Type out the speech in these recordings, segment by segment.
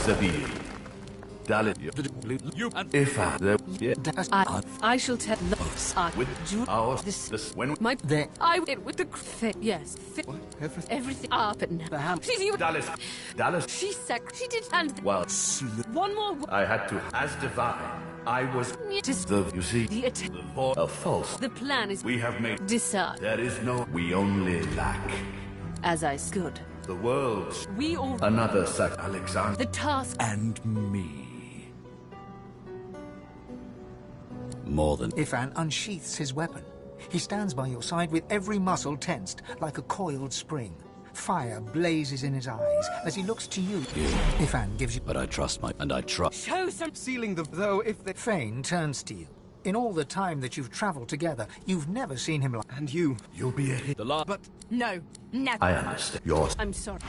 Sabil. Dalit, you and if I shall tell those with our this when my there I it with the fit yes fit everything up and now she's you Dallas she did and well one more I had to as divine I was the you see the a false the plan is we have made discern there is no we only lack as I stood the world we all another sac Alexander the task and me. More than Ifan unsheaths his weapon. He stands by your side with every muscle tensed, like a coiled spring. Fire blazes in his eyes as he looks to you. Ifan gives you... But I trust I trust. show some Sealing the though if the Fane turns to you. In all the time that you've traveled together, you've never seen him like... and you'll be a hit. The last. but no never I understand yours. I'm sorry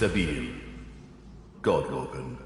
Sabil. God-Gorgon.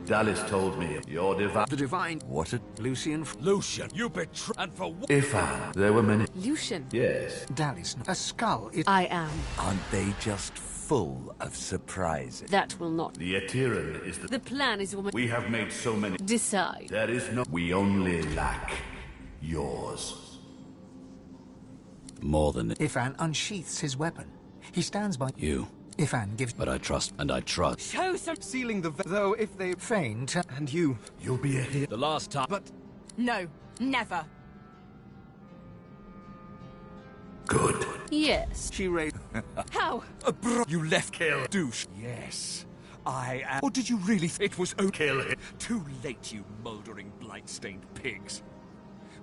Dallas told me your divine... The divine... What a... Lucian... Lucian, you betray... And for what? Ifan. There were many... Lucian. Yes. Dallas, a skull is... I am. Aren't they just full of surprises? That will not. The Eteran is the... The plan is woman. We have made so many... Decide. There is no... We only lack yours. More than... Ifan unsheaths his weapon. He stands by... You. Ifan gives... But I trust, and I trust. Show some. Sealing the... Though if they... Feign. And you... You'll be a hero. The last time... But... No, never. Good. Yes. She raised... How? You left... Kill. Douche. Yes. I am... Or did you really it was okay? Kill him. Too late, you mouldering, blight-stained pigs.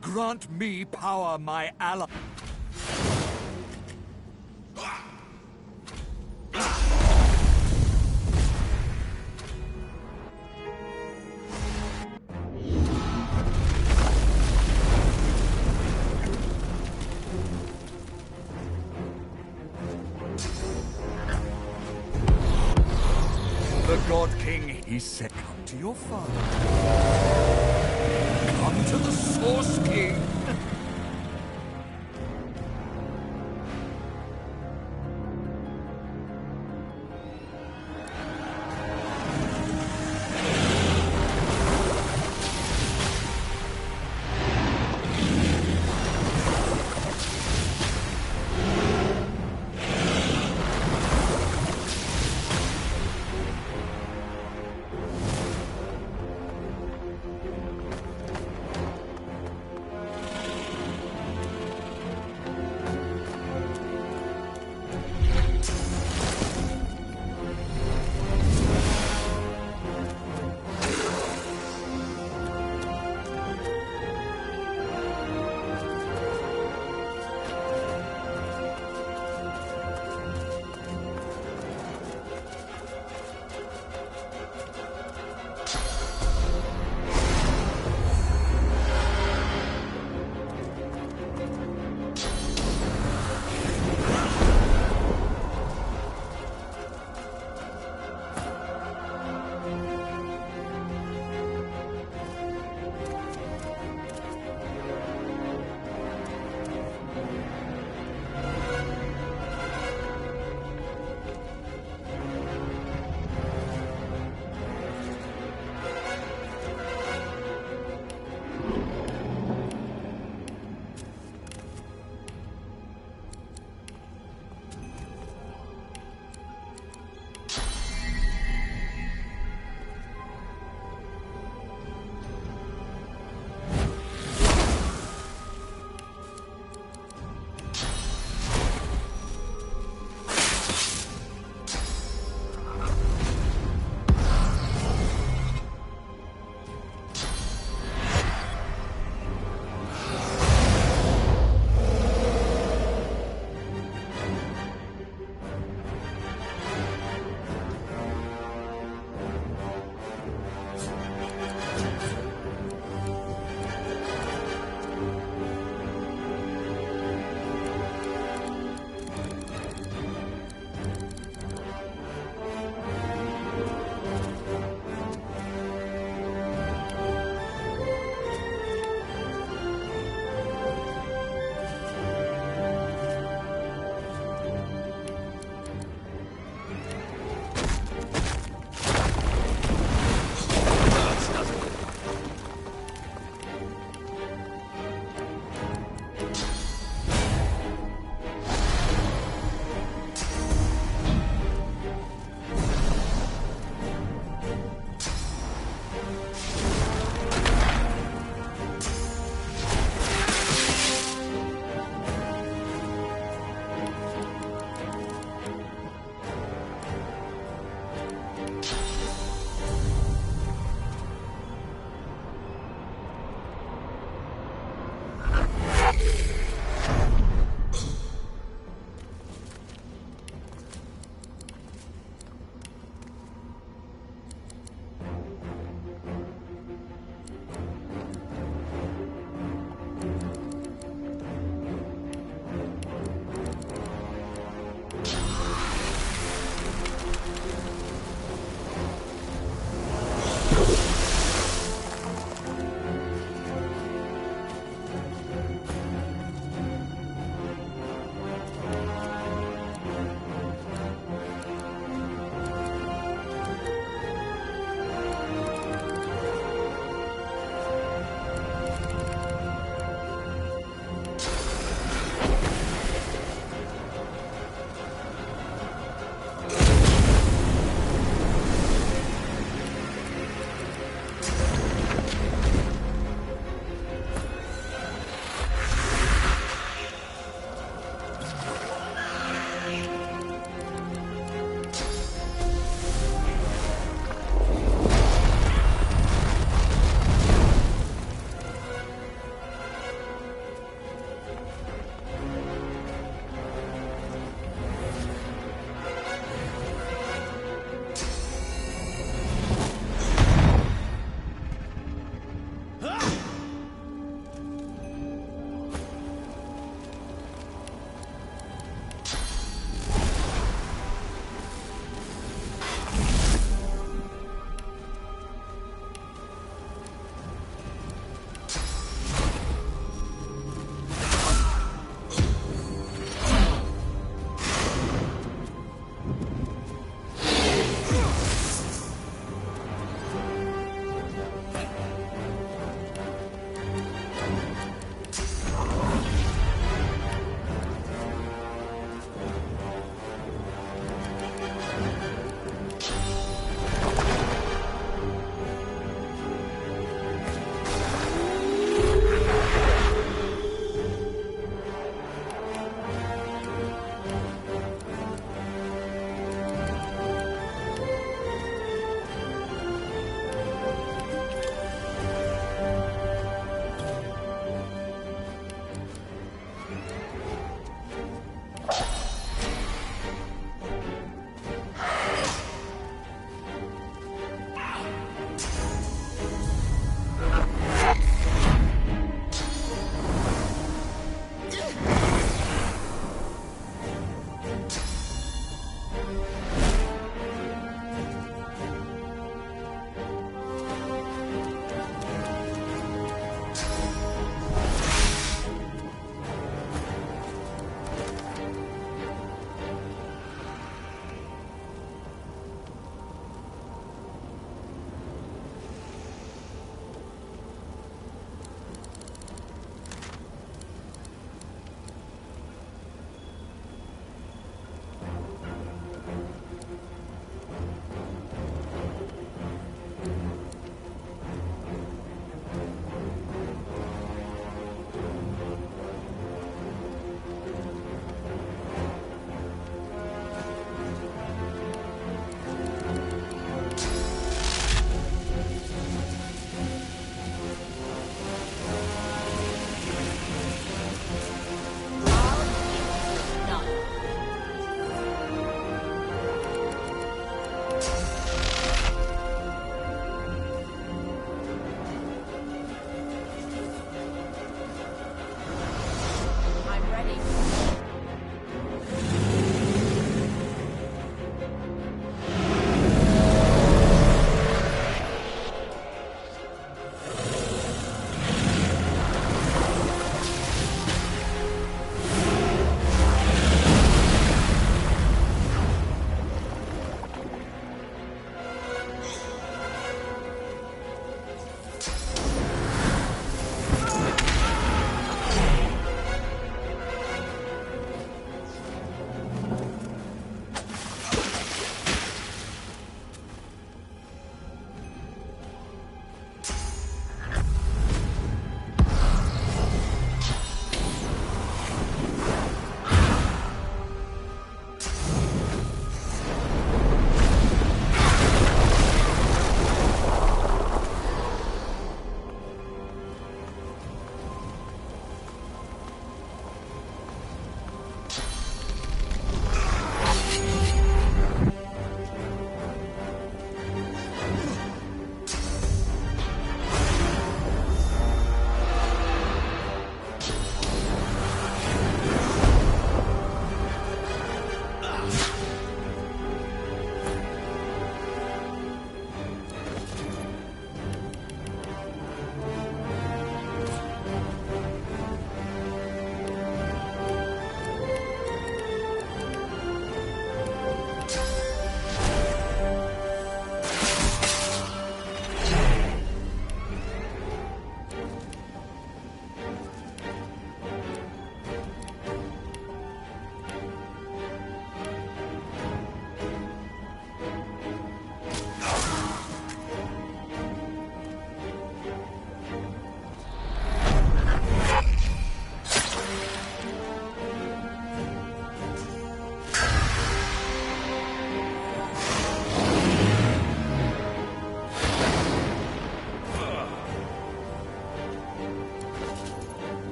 Grant me power, my ally. The God King, he said, come to your father. Come to the Source King.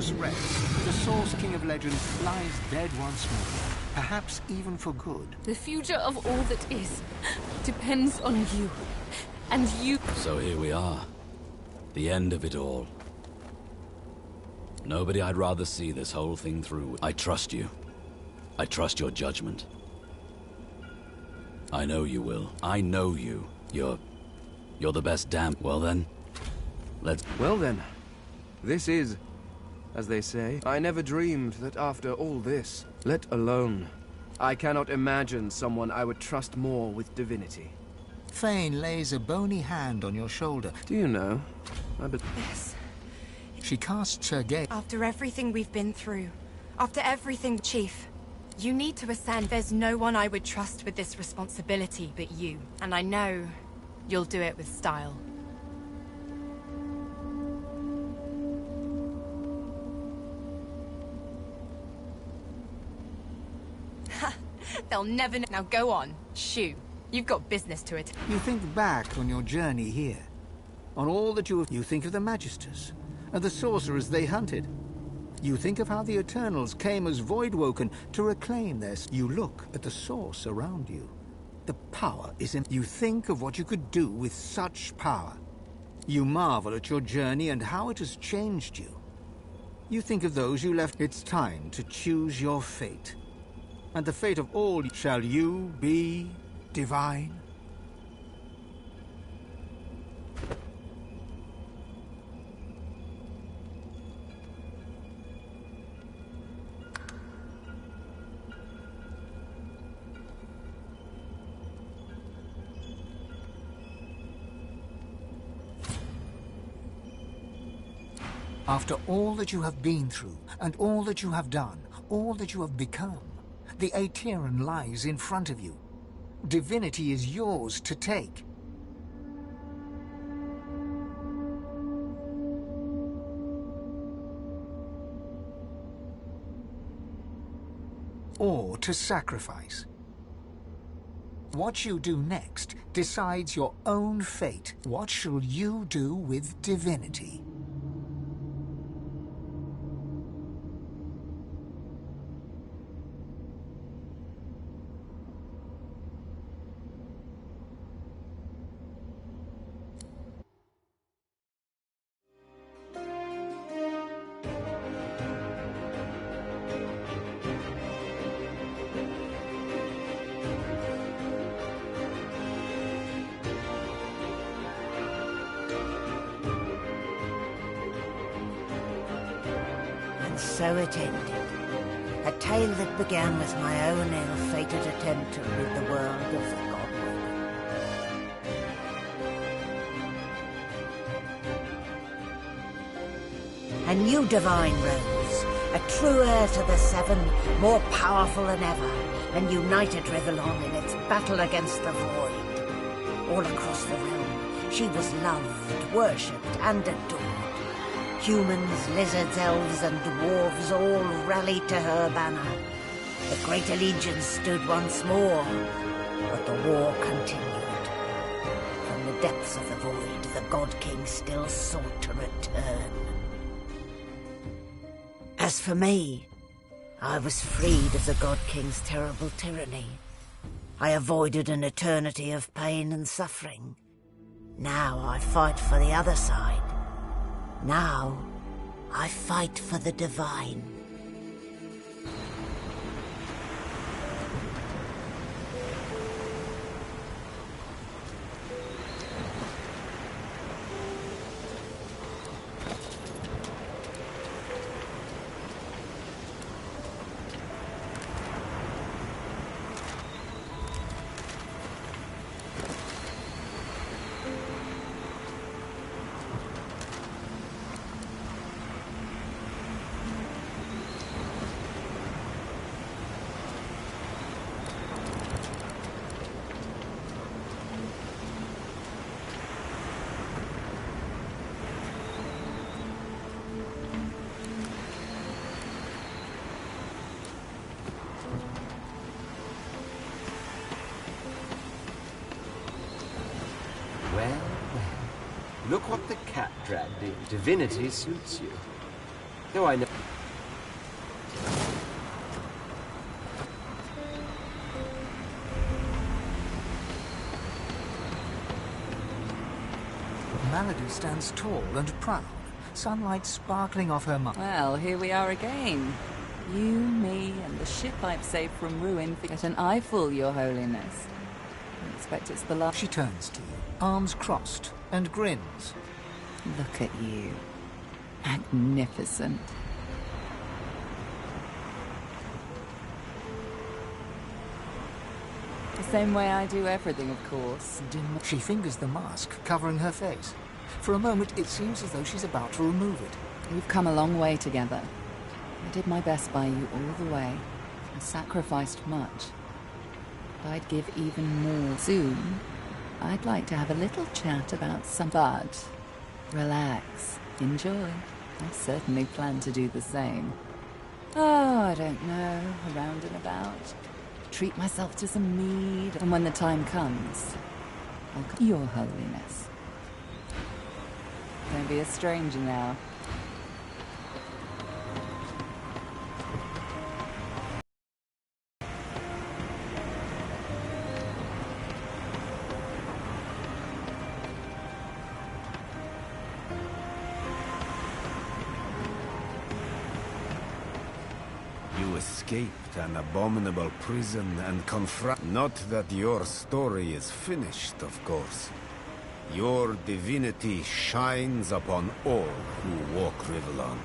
Chaos rests. The Source King of Legend lies dead once more, perhaps even for good. The future of all that is depends on you. And you... So here we are. The end of it all. Nobody I'd rather see this whole thing through. I trust you. I trust your judgment. I know you will. I know you. You're the best damn... Well then, let's... Well then, this is, as they say. I never dreamed that after all this, let alone, I cannot imagine someone I would trust more with divinity. Thane lays a bony hand on your shoulder. Do you know? Yes. She casts her gaze. After everything we've been through, after everything, Chief, you need to ascend. There's no one I would trust with this responsibility but you. And I know you'll do it with style. They'll never know. Now go on, shoo. You've got business to attend. You think back on your journey here, on all that you have. You think of the Magisters, and the sorcerers they hunted. You think of how the Eternals came as Voidwoken to reclaim their... You look at the source around you. The power is in... You think of what you could do with such power. You marvel at your journey and how it has changed you. You think of those you left. It's time to choose your fate. And the fate of all... Shall you be divine? After all that you have been through, and all that you have done, all that you have become, the Aetheran lies in front of you. Divinity is yours to take. Or to sacrifice. What you do next decides your own fate. What shall you do with divinity? So it ended. A tale that began with my own ill-fated attempt to rid the world of the godwoman. And you, Divine Rose, a true heir to the Seven, more powerful than ever, and united Rivellon in its battle against the Void. All across the realm, she was loved, worshipped, and adored. Humans, lizards, elves, and dwarves all rallied to her banner. The Great Allegiance stood once more, but the war continued. From the depths of the void, the God King still sought to return. As for me, I was freed of the God King's terrible tyranny. I avoided an eternity of pain and suffering. Now I fight for the other side. Now, I fight for the divine. Well, well. Look what the cat dragged in. Divinity suits you. Do I know? Malady stands tall and proud, sunlight sparkling off her mouth. Well, here we are again. You, me, and the ship I've saved from ruin. Get an eyeful, Your Holiness. I expect it's the last. She turns to you, arms crossed, and grins. Look at you. Magnificent. The same way I do everything, of course. She fingers the mask, covering her face. For a moment, it seems as though she's about to remove it. We've come a long way together. I did my best by you all the way, and sacrificed much. But I'd give even more. Soon, I'd like to have a little chat about some... But, relax, enjoy. I certainly plan to do the same. Oh, I don't know, around and about. Treat myself to some mead, and when the time comes, I'll come. Your Holiness. Don't be a stranger now. You escaped an abominable prison and confront... Not that your story is finished, of course. Your divinity shines upon all who walk Rivellon.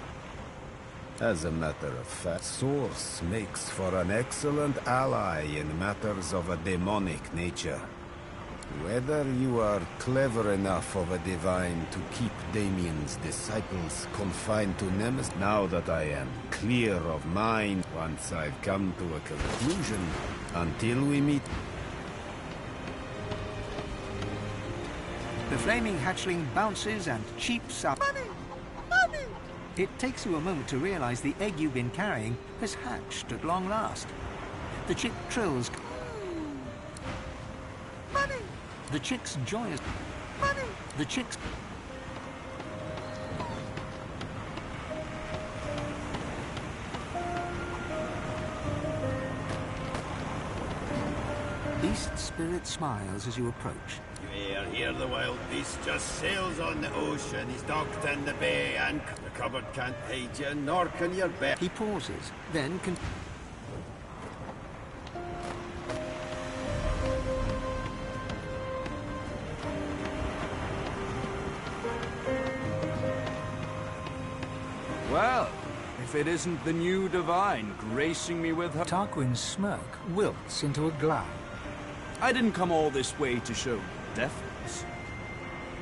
As a matter of fact, Source makes for an excellent ally in matters of a demonic nature. Whether you are clever enough of a divine to keep Damien's disciples confined to Nemesis, now that I am clear of mind, once I've come to a conclusion, until we meet... The flaming hatchling bounces and cheeps up. Mommy! Mommy! It takes you a moment to realize the egg you've been carrying has hatched at long last. The chick trills. Mommy! The chick's joyous. Mommy! The chick's... Beast Spirit smiles as you approach. Here the wild beast just sails on the ocean. He's docked in the bay, and the cupboard can't hide you, nor can your bed. He pauses, then Well, if it isn't the new divine gracing me with her... Tarquin's smirk wilts into a glow. I didn't come all this way to show deference.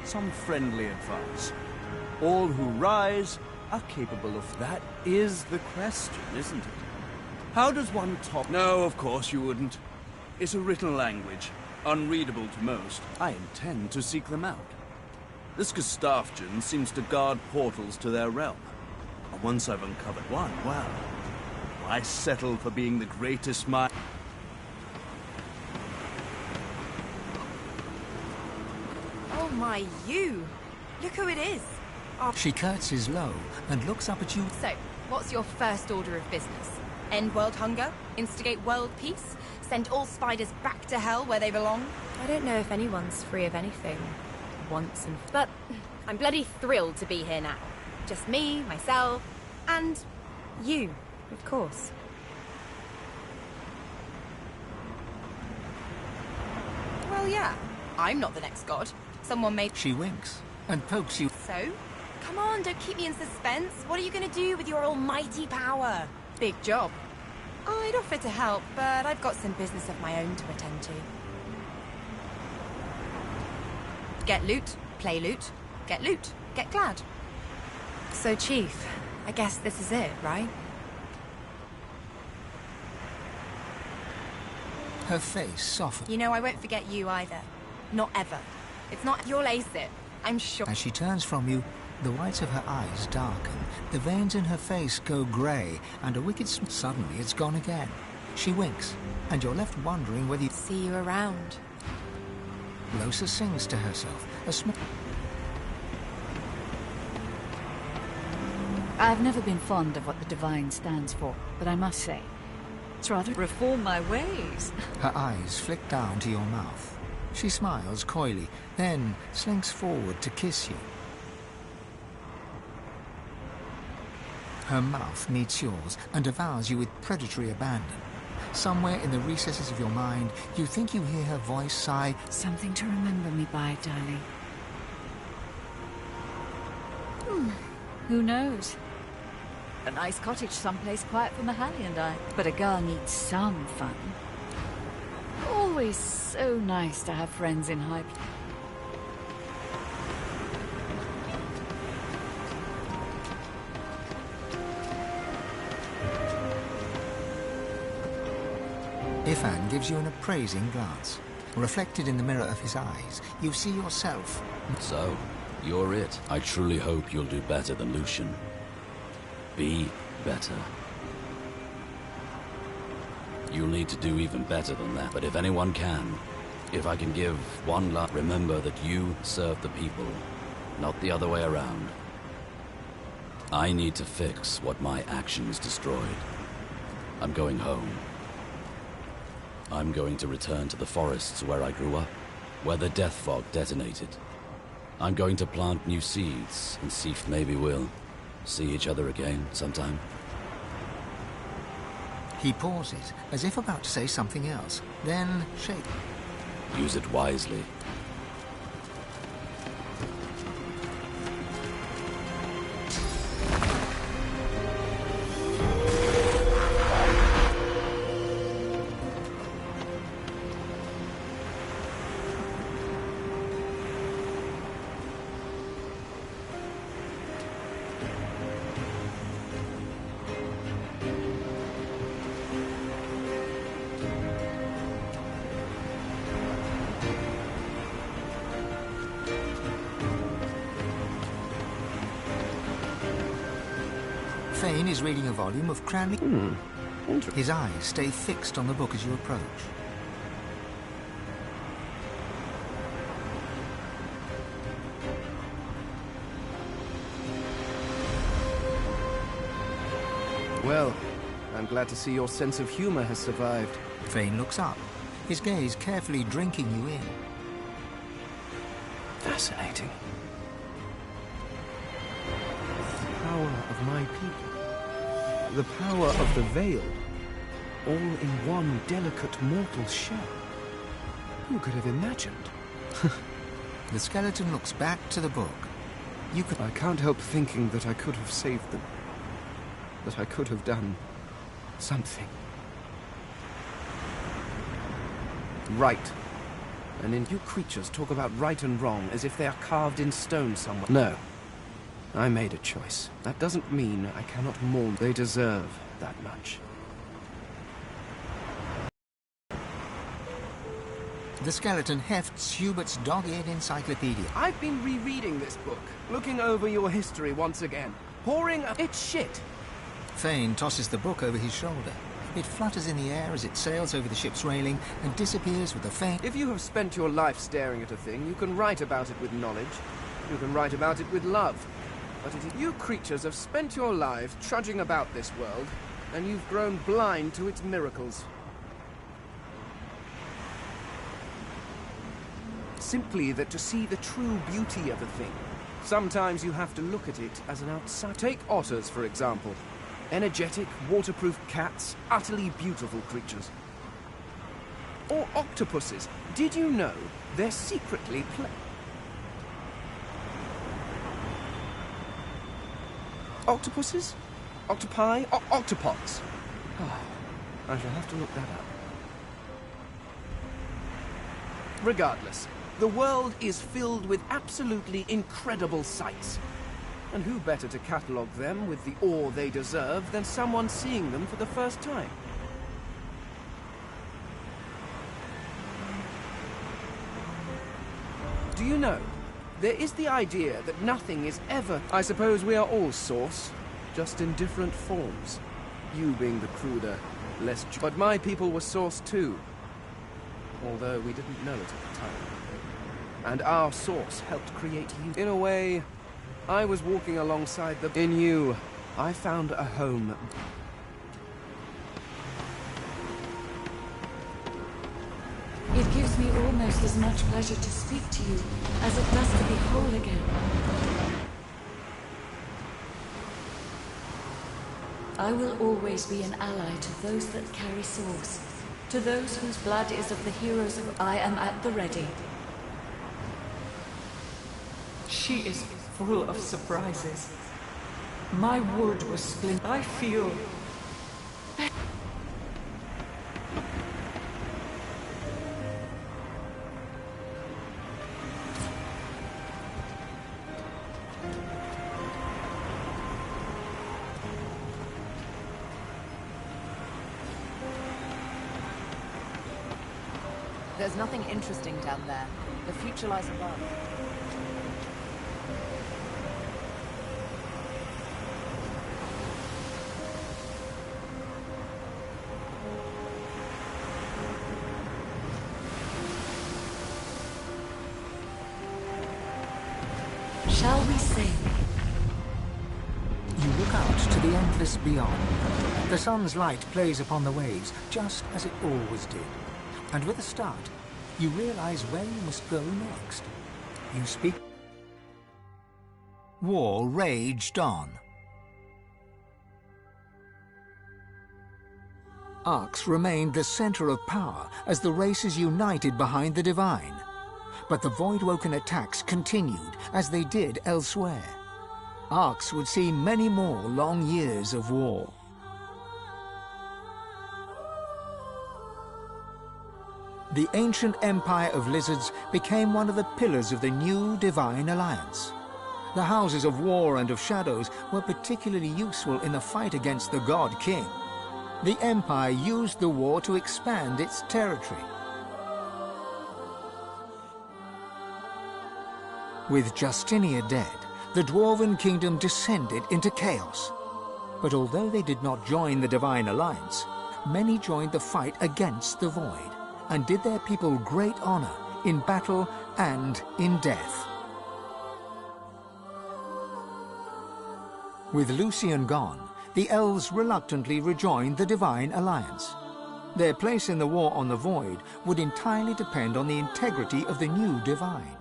Some friendly advice. All who rise are capable of... That is the question, isn't it? How does one talk? No, of course you wouldn't. It's a written language, unreadable to most. I intend to seek them out. This Gustafjan seems to guard portals to their realm. And once I've uncovered one, well, why settle for being the greatest mind? Oh my, you! Look who it is! Oh. She curtsies low and looks up at you. So, what's your first order of business? End world hunger? Instigate world peace? Send all spiders back to hell where they belong? I don't know if anyone's free of anything. Once and... But I'm bloody thrilled to be here now. Just me, myself, and you, of course. Well, yeah. I'm not the next god. Someone made... She winks and pokes you. So? Come on, don't keep me in suspense. What are you going to do with your almighty power? Big job. I'd offer to help, but I've got some business of my own to attend to. Get loot, play loot, get loot, get glad. So, Chief, I guess this is it, right? Her face softens. You know, I won't forget you either. Not ever. It's not... You'll ace it. I'm sure... As she turns from you, the whites of her eyes darken, the veins in her face go grey, and a wicked suddenly it's gone again. She winks, and you're left wondering whether you... See you around. Losa sings to herself, a small... I've never been fond of what the Divine stands for, but I must say, it's rather reform my ways. Her eyes flick down to your mouth. She smiles coyly, then slinks forward to kiss you. Her mouth meets yours and devours you with predatory abandon. Somewhere in the recesses of your mind, you think you hear her voice sigh, "Something to remember me by, darling." Who knows? A nice cottage someplace quiet for Mahali and I. But a girl needs some fun. Always so nice to have friends in high places. Ifan gives you an appraising glance. Reflected in the mirror of his eyes, you see yourself. So, you're it. I truly hope you'll do better than Lucian. Be better. You'll need to do even better than that, but if anyone can, if I can give one last, remember that you serve the people, not the other way around. I need to fix what my actions destroyed. I'm going home. I'm going to return to the forests where I grew up, where the death fog detonated. I'm going to plant new seeds and see if maybe we'll see each other again sometime. He pauses, as if about to say something else, then shakes. Use it wisely. Fane is reading a volume of Cranley. His eyes stay fixed on the book as you approach. Well, I'm glad to see your sense of humor has survived. Fane looks up, his gaze carefully drinking you in. Fascinating. The power of my people. The power of the Veiled. All in one delicate mortal shell. Who could have imagined? The skeleton looks back to the book. I can't help thinking that I could have saved them. That I could have done something. Right. And then you creatures talk about right and wrong as if they are carved in stone somewhere. No. I made a choice. That doesn't mean I cannot mourn. They deserve that much. The skeleton hefts Hubert's dog-eared encyclopedia. I've been rereading this book, looking over your history once again, pouring it's shit. Fane tosses the book over his shoulder. It flutters in the air as it sails over the ship's railing and disappears with a faint... If you have spent your life staring at a thing, you can write about it with knowledge. You can write about it with love. But you creatures have spent your lives trudging about this world, and you've grown blind to its miracles. Simply that to see the true beauty of a thing, sometimes you have to look at it as an outsider. Take otters, for example. Energetic, waterproof cats, utterly beautiful creatures. Or octopuses. Did you know they're secretly Octopuses? Octopi? Octopods? Oh, I shall have to look that up. Regardless, the world is filled with absolutely incredible sights. And who better to catalogue them with the awe they deserve than someone seeing them for the first time? Do you know, there is the idea that nothing is ever... I suppose we are all Source, just in different forms. You being the cruder, less... But my people were Source too. Although we didn't know it at the time. And our Source helped create you. In a way, I was walking alongside the... In you, I found a home. It gives me almost as much pleasure to speak to you as it does to be whole again. I will always be an ally to those that carry swords, to those whose blood is of the heroes of I am at the ready. She is full of surprises. My wood was splintered. I feel... There's nothing interesting down there. The future lies above. Shall we sing? You look out to the endless beyond. The sun's light plays upon the waves, just as it always did. And with a start, you realize where you must go next. You speak. War raged on. Arx remained the center of power as the races united behind the Divine. But the Voidwoken attacks continued, as they did elsewhere. Arx would see many more long years of war. The ancient empire of lizards became one of the pillars of the new Divine Alliance. The houses of war and of shadows were particularly useful in the fight against the God King. The empire used the war to expand its territory. With Justinia dead, the Dwarven Kingdom descended into chaos. But although they did not join the Divine Alliance, many joined the fight against the Void, and did their people great honor in battle and in death. With Lucian gone, the elves reluctantly rejoined the Divine Alliance. Their place in the war on the Void would entirely depend on the integrity of the new Divine.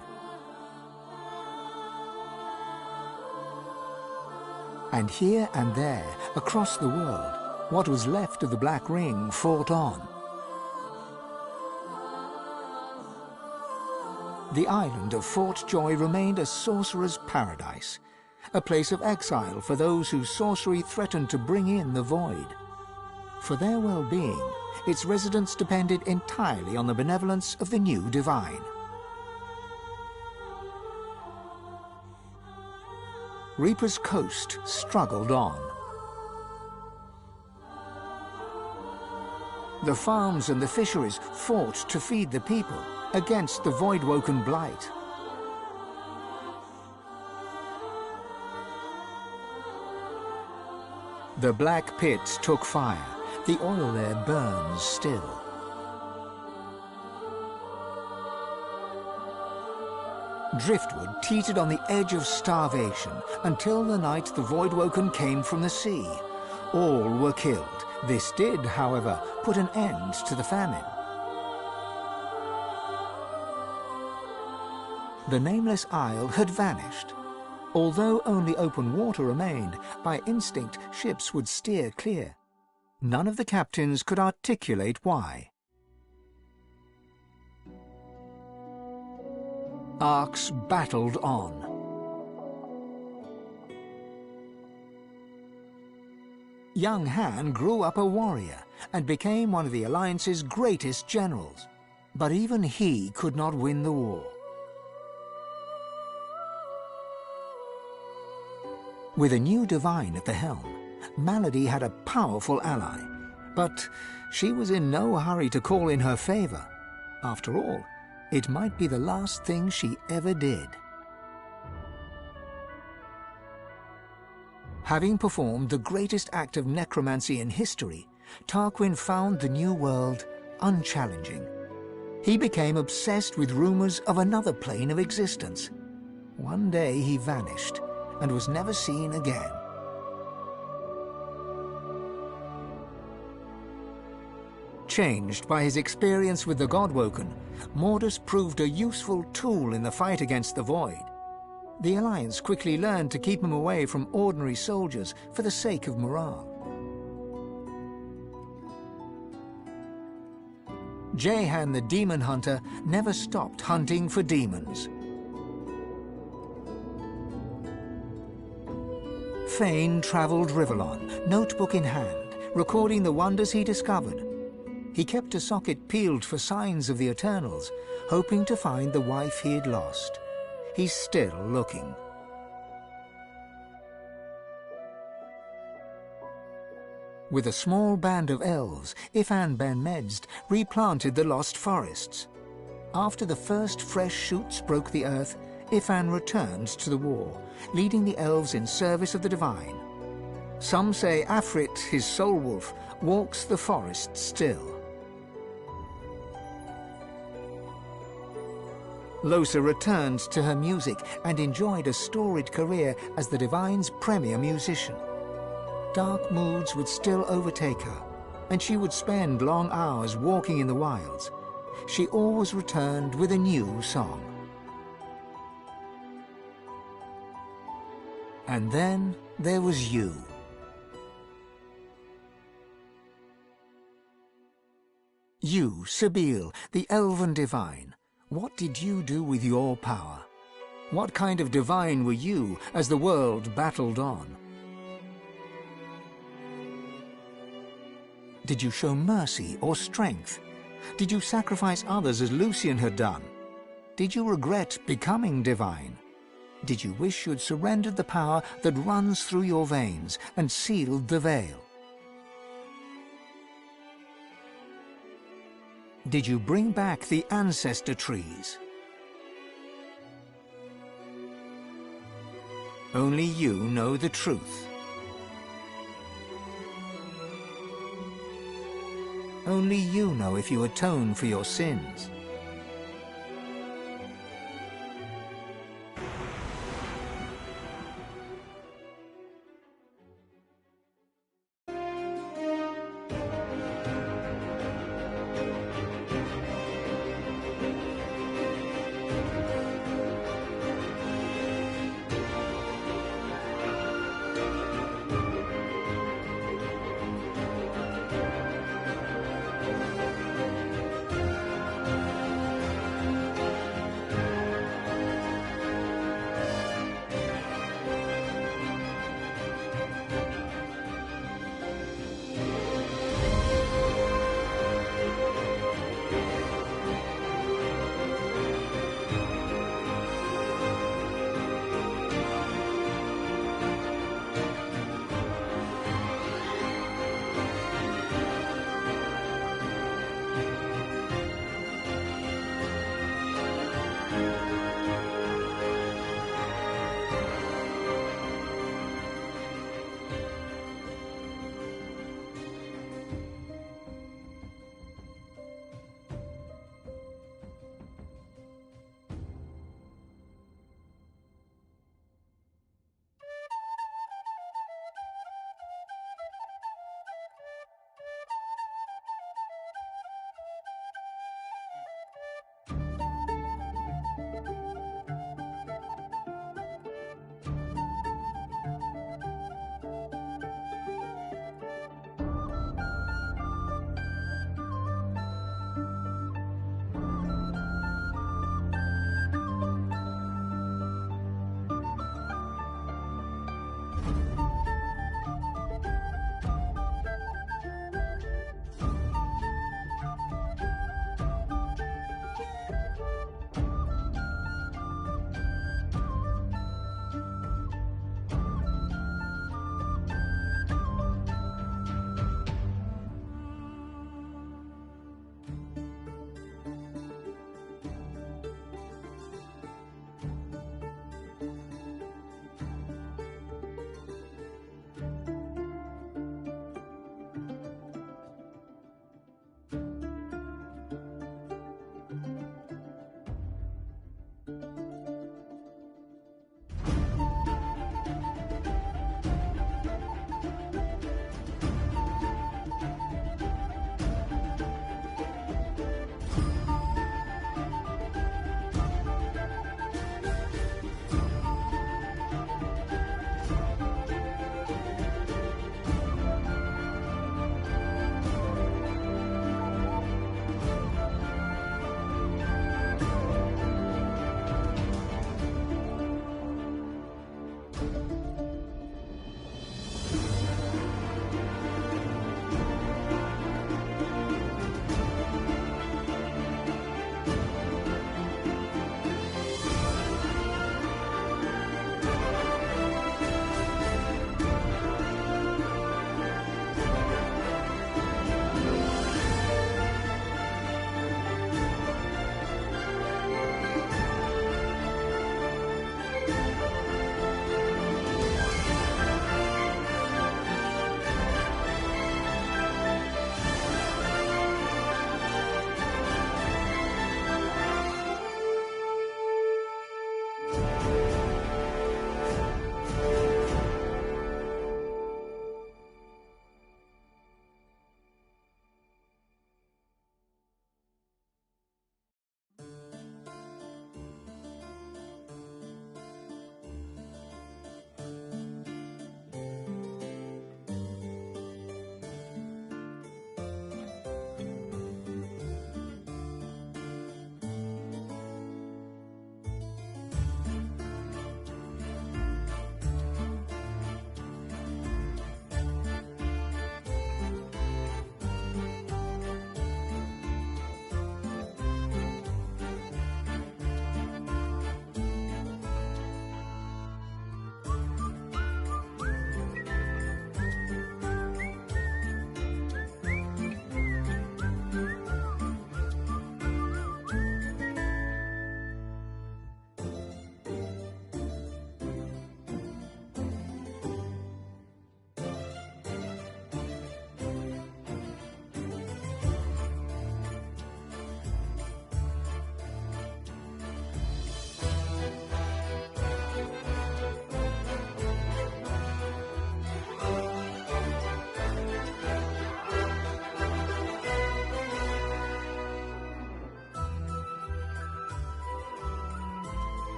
And here and there, across the world, what was left of the Black Ring fought on. The island of Fort Joy remained a sorcerer's paradise, a place of exile for those whose sorcery threatened to bring in the Void. For their well-being, its residents depended entirely on the benevolence of the new Divine. Reaper's Coast struggled on. The farms and the fisheries fought to feed the people against the Voidwoken blight. The Black Pits took fire. The oil there burns still. Driftwood teetered on the edge of starvation until the night the Voidwoken came from the sea. All were killed. This did, however, put an end to the famine. The nameless isle had vanished. Although only open water remained, by instinct ships would steer clear. None of the captains could articulate why. Arx battled on. Young Han grew up a warrior and became one of the Alliance's greatest generals. But even he could not win the war. With a new Divine at the helm, Malady had a powerful ally, but she was in no hurry to call in her favor. After all, it might be the last thing she ever did. Having performed the greatest act of necromancy in history, Tarquin found the new world unchallenging. He became obsessed with rumors of another plane of existence. One day he vanished and was never seen again. Changed by his experience with the Godwoken, Mordus proved a useful tool in the fight against the Void. The Alliance quickly learned to keep him away from ordinary soldiers for the sake of morale. Jehan the Demon Hunter never stopped hunting for demons. Fane travelled Rivellon, notebook in hand, recording the wonders he discovered. He kept a socket peeled for signs of the Eternals, hoping to find the wife he had lost. He's still looking. With a small band of elves, Ifan ben Medst replanted the lost forests. After the first fresh shoots broke the earth, Ifan returned to the war, leading the elves in service of the divine. Some say Afrit, his soul wolf, walks the forest still. Losa returned to her music and enjoyed a storied career as the divine's premier musician. Dark moods would still overtake her, and she would spend long hours walking in the wilds. She always returned with a new song. And then there was you. You, Sabine, the elven divine. What did you do with your power? What kind of divine were you as the world battled on? Did you show mercy or strength? Did you sacrifice others as Lucian had done? Did you regret becoming divine? Did you wish you'd surrendered the power that runs through your veins and sealed the veil? Did you bring back the ancestor trees? Only you know the truth. Only you know if you atone for your sins.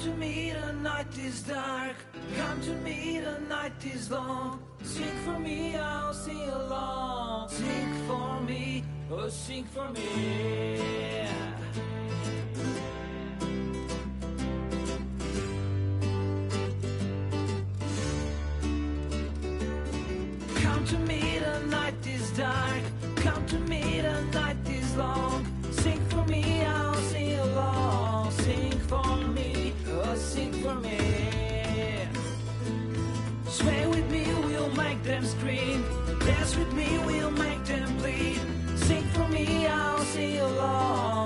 to me, the night is dark. Come to me, the night is long. Sing for me, I'll sing along. Sing for me, oh sing for me. Come to me, the night is dark. Come to me, the night is long. Sing for me, I'll sing along. Sing for me, oh sing for me. Sway with me, we'll make them scream. Dance with me, we'll make them bleed. Sing for me, I'll sing along.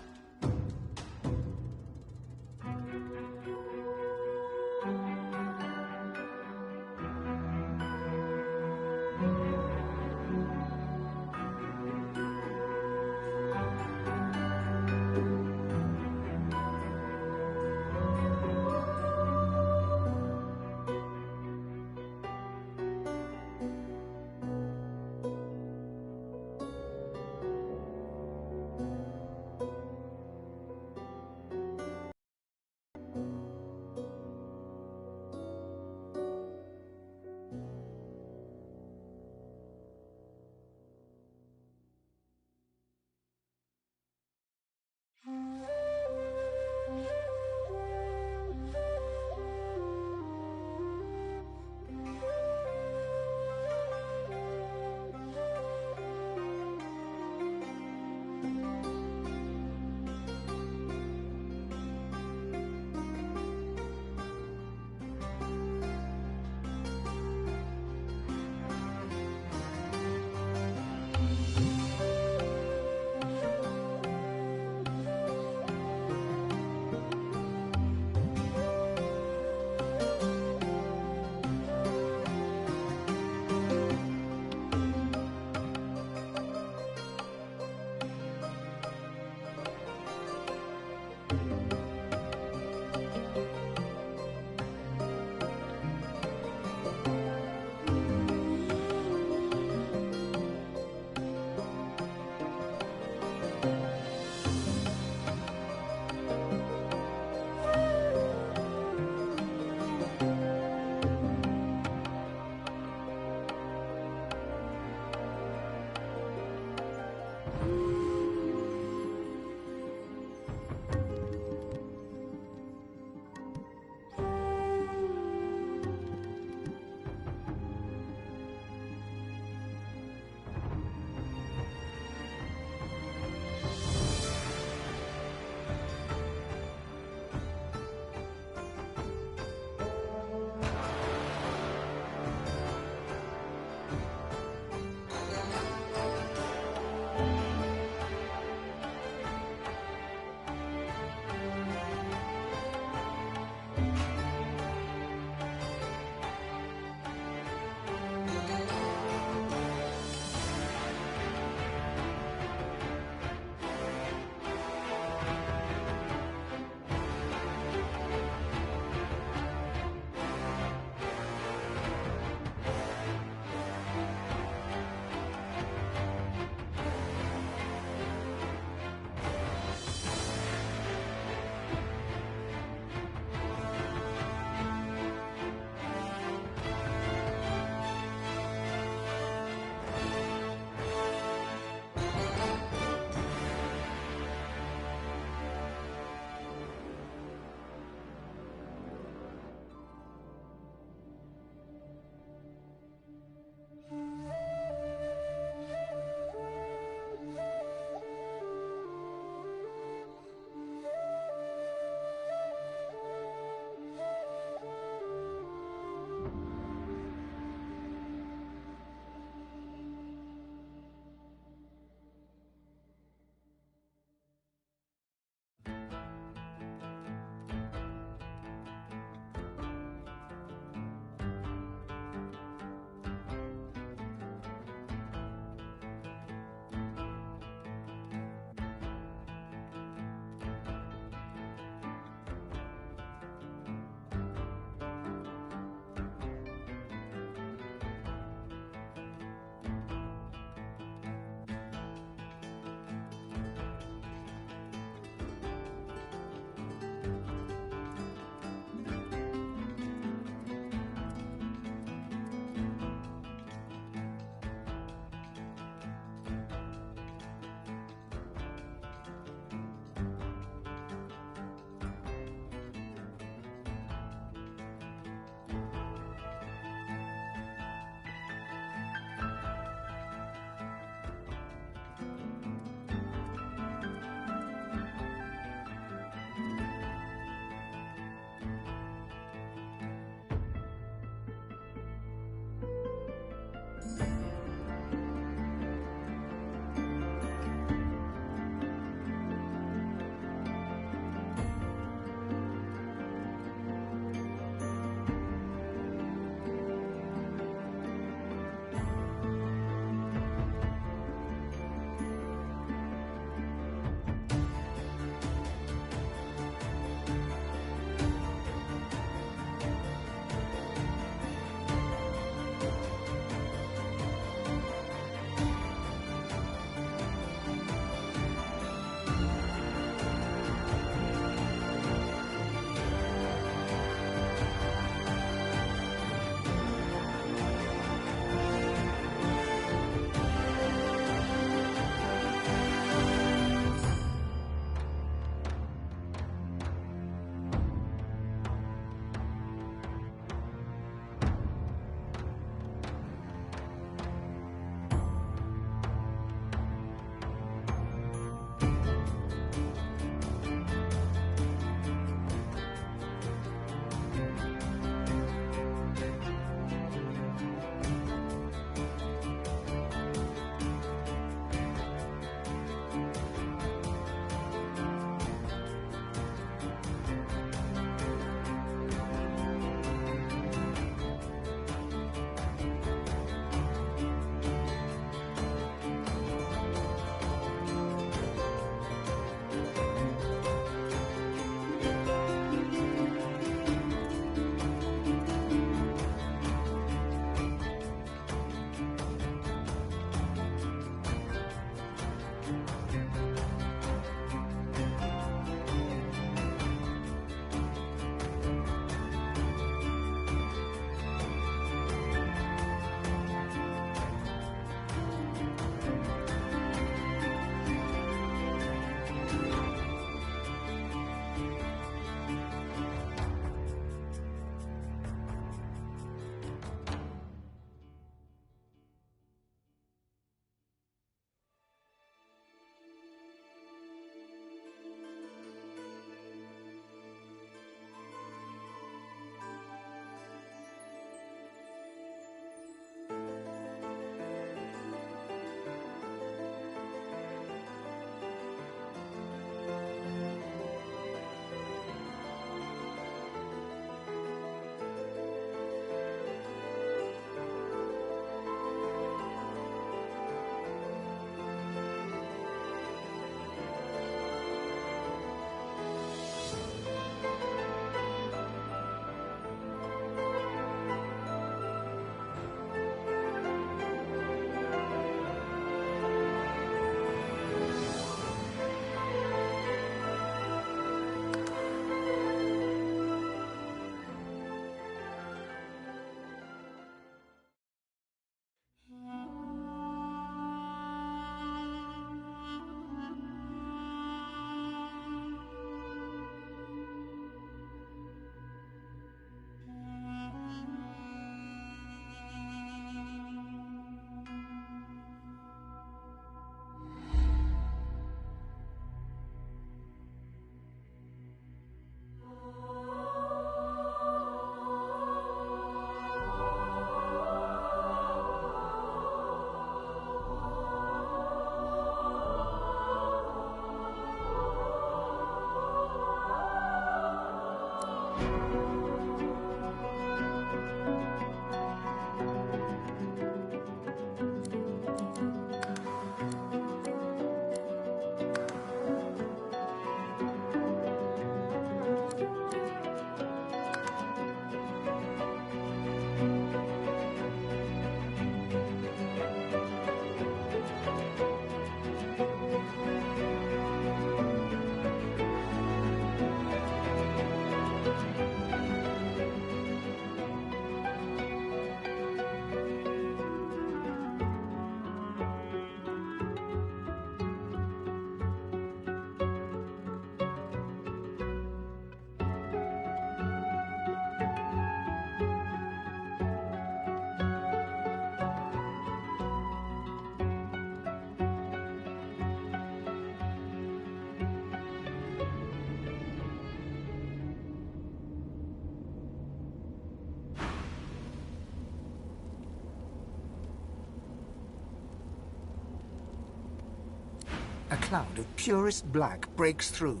cloud of purest black breaks through.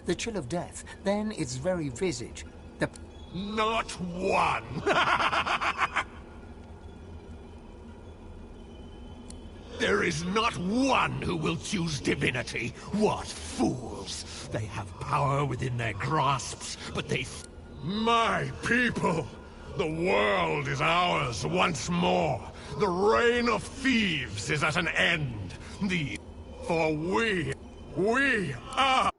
The chill of death, then its very visage. The... Not one! There is not one who will choose divinity. What fools! They have power within their grasps, but they... My people! The world is ours once more. The reign of thieves is at an end. For we are...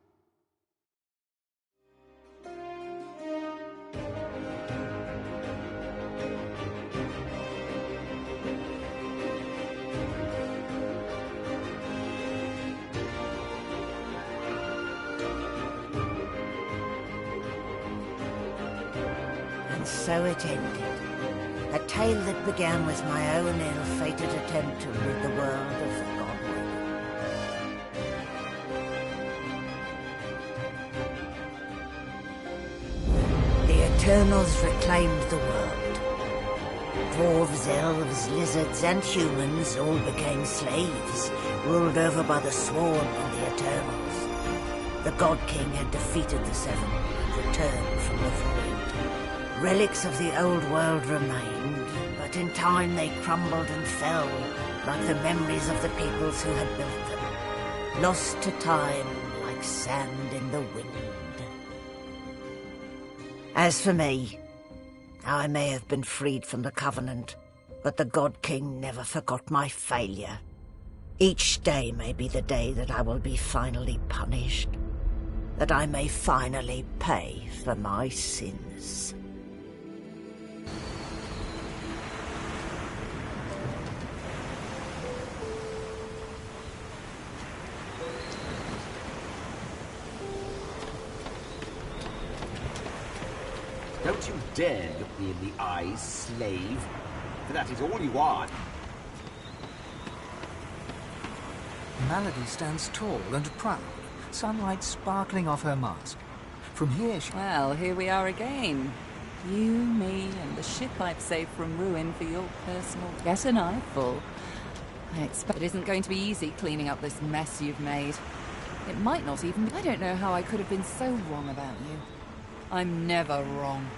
And so it ended. A tale that began with my own ill-fated attempt to rid the world of the godwoman. The Eternals reclaimed the world. Dwarves, elves, lizards, and humans all became slaves, ruled over by the Swarm and the Eternals. The God King had defeated the Seven and returned from the void. Relics of the old world remained, but in time they crumbled and fell, like the memories of the peoples who had built them, lost to time like sand in the wind. As for me, I may have been freed from the Covenant, but the God King never forgot my failure. Each day may be the day that I will be finally punished, that I may finally pay for my sins. Don't you dare look me in the eyes, slave, for that is all you are. Malady stands tall and proud, sunlight sparkling off her mask. From here she... Well, here we are again. You, me, and the ship I've saved from ruin for your personal... Get an eyeful. I expect it isn't going to be easy cleaning up this mess you've made. It might not even... I don't know how I could have been so wrong about you. I'm never wrong.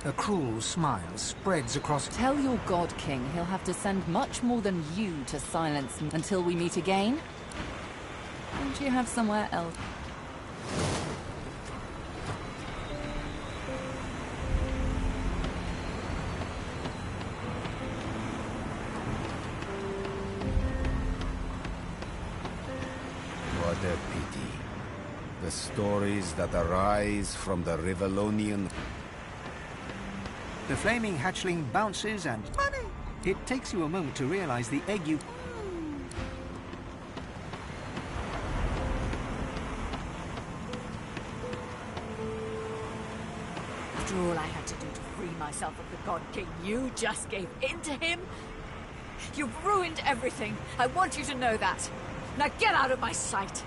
A cruel smile spreads across... Tell your God King he'll have to send much more than you to silence me until we meet again. Don't you have somewhere else? What a pity. The stories that arise from the Rivellonian... The flaming hatchling bounces and... Money! It takes you a moment to realize the egg you... After all I had to do to free myself of the God King, you just gave in to him? You've ruined everything. I want you to know that. Now get out of my sight.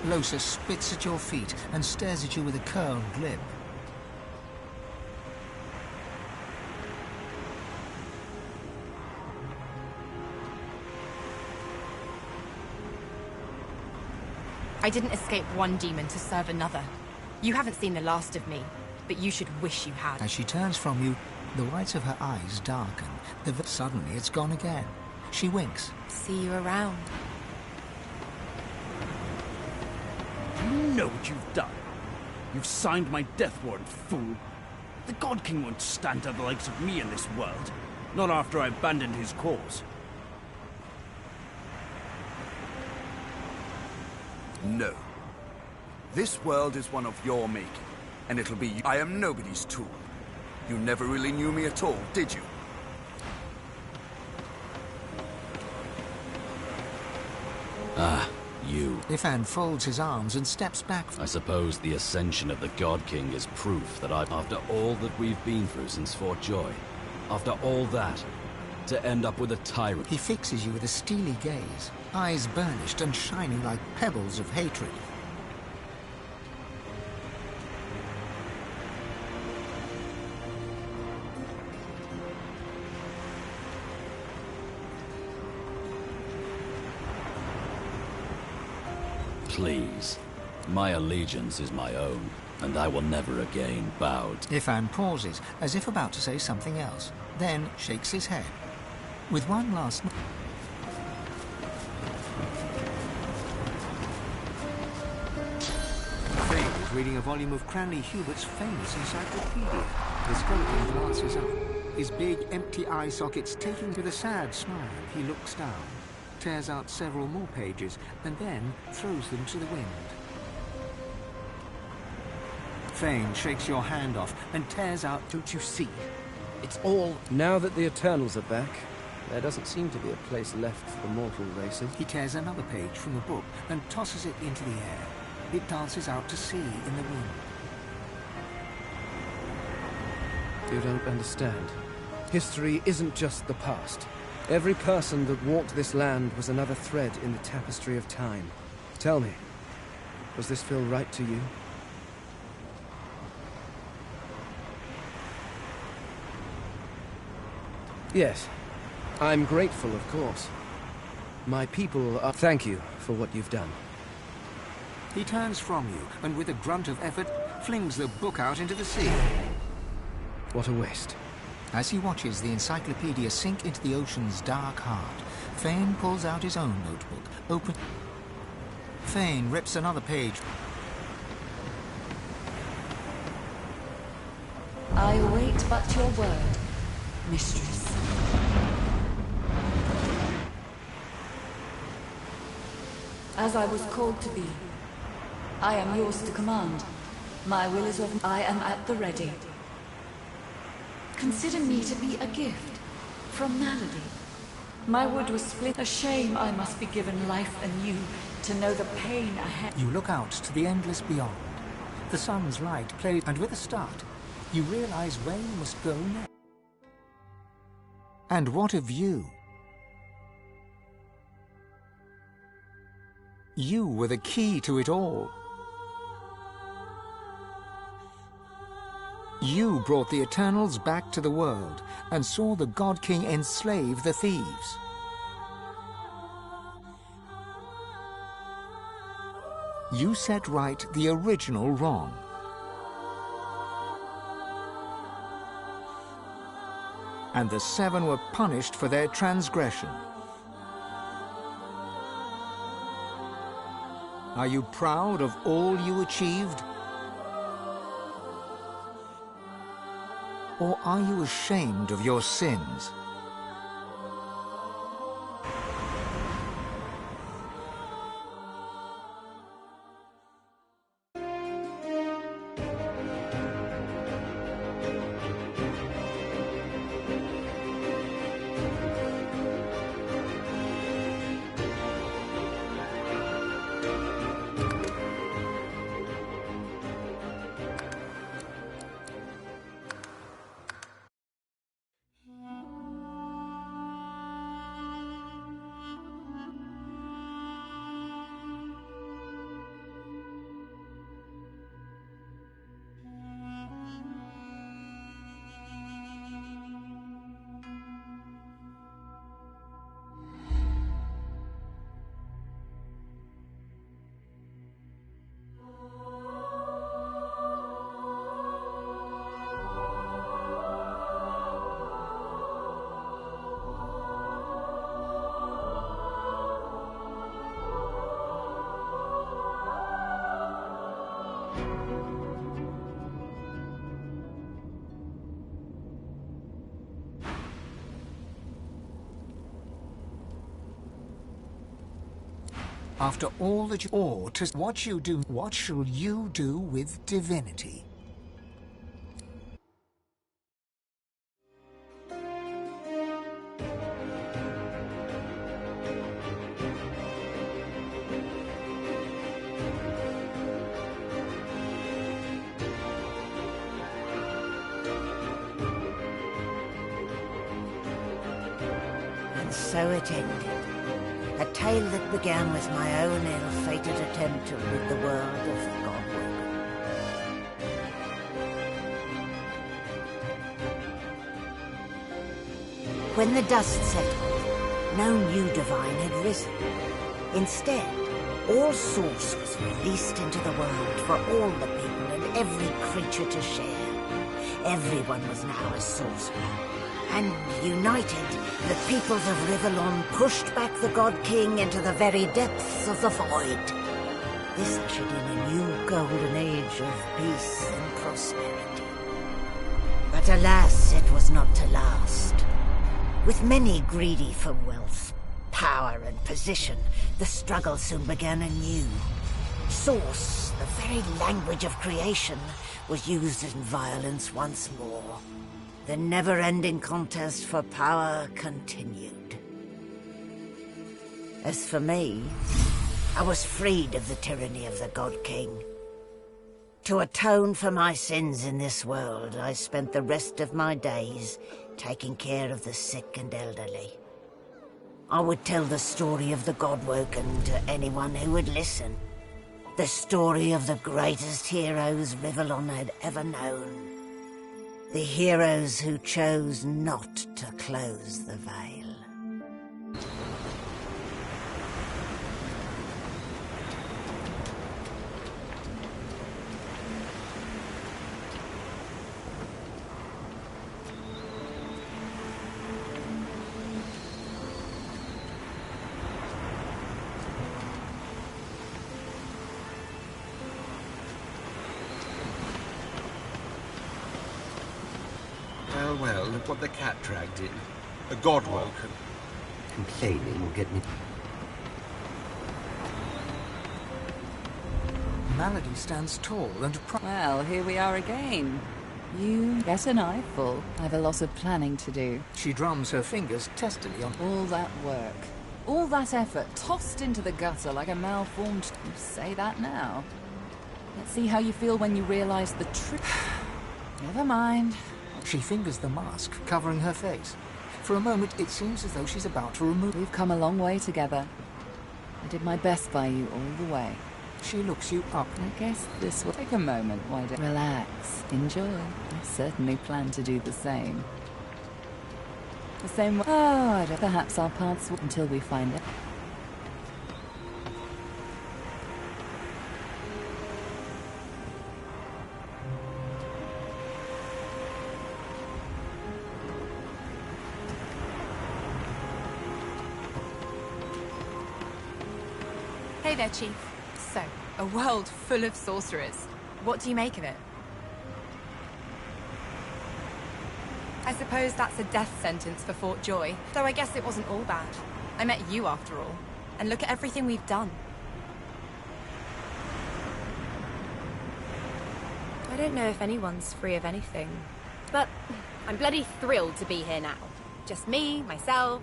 Losa spits at your feet and stares at you with a curled lip. I didn't escape one demon to serve another. You haven't seen the last of me, but you should wish you had. As she turns from you, the whites of her eyes darken. Suddenly, it's gone again. She winks. See you around. You know what you've done. You've signed my death warrant, fool. The God King won't stand to the likes of me in this world. Not after I abandoned his cause. No. This world is one of your making, and it'll be... I am nobody's tool. You never really knew me at all, did you? Ah, you. Ifan folds his arms and steps back. I suppose the ascension of the God King is proof that after all that we've been through since Fort Joy, after all that, to end up with a tyrant. He fixes you with a steely gaze, eyes burnished and shining like pebbles of hatred. Please. My allegiance is my own, and I will never again bow to... Ifan pauses, as if about to say something else, then shakes his head. With one last... Fane is reading a volume of Cranley Hubert's famous encyclopedia. The skeleton glances up, his big, empty eye sockets taking with a sad smile. He looks down, tears out several more pages, and then throws them to the wind. Fane shakes your hand off and tears out... Don't you see? It's all... Now that the Eternals are back, there doesn't seem to be a place left for mortal races. He tears another page from the book and tosses it into the air. It dances out to sea in the wind. You don't understand. History isn't just the past. Every person that walked this land was another thread in the tapestry of time. Tell me, does this feel right to you? Yes, I'm grateful, of course. My people are... Thank you for what you've done. He turns from you, and with a grunt of effort, flings the book out into the sea. What a waste. As he watches the encyclopedia sink into the ocean's dark heart, Fane pulls out his own notebook, Fane rips another page. I await but your word, mistress. As I was called to be, I am yours to command. My will is of... I am at the ready. Consider me to be a gift from Malady. My wood was split. A shame I must be given life anew to know the pain ahead. You look out to the endless beyond. The sun's light plays, and with a start, you realize where you must go next. And what of you? You were the key to it all. You brought the Eternals back to the world and saw the God King enslave the thieves. You set right the original wrong. And the Seven were punished for their transgression. Are you proud of all you achieved? Or are you ashamed of your sins? After all that you... Or to what you do, what shall you do with divinity? And so it ended. A tale that began with my own ill-fated attempt to rid the world of Godwood. When the dust settled, no new divine had risen. Instead, All Source was released into the world for all the people and every creature to share. Everyone was now a sorcerer. And united, the peoples of Rivellon pushed back the God King into the very depths of the void. This ushered in a new golden age of peace and prosperity. But alas, it was not to last. With many greedy for wealth, power and position, the struggle soon began anew. Source, the very language of creation, was used in violence once more. The never-ending contest for power continued. As for me, I was freed of the tyranny of the God King. To atone for my sins in this world, I spent the rest of my days taking care of the sick and elderly. I would tell the story of the Godwoken to anyone who would listen. The story of the greatest heroes Rivellon had ever known. The heroes who chose not to close the veil. Well, look what the cat dragged in. A Godwoken. Complaining will get me... Malady stands tall and Well, here we are again. You get an eyeful. I've a lot of planning to do. She drums her fingers testily on all that work. All that effort tossed into the gutter like a malformed... You say that now. Let's see how you feel when you realize the truth. Never mind. She fingers the mask, covering her face. For a moment, it seems as though she's about to remove... We've come a long way together. I did my best by you all the way. She looks you up. I guess this will take a moment. Why don't... Relax. Enjoy. I certainly plan to do the same. The same way... Oh, perhaps our paths will... Until we find it. Hey there, Chief. So, a world full of sorcerers. What do you make of it? I suppose that's a death sentence for Fort Joy, though I guess it wasn't all bad. I met you after all, and look at everything we've done. I don't know if anyone's free of anything, but I'm bloody thrilled to be here now. Just me, myself,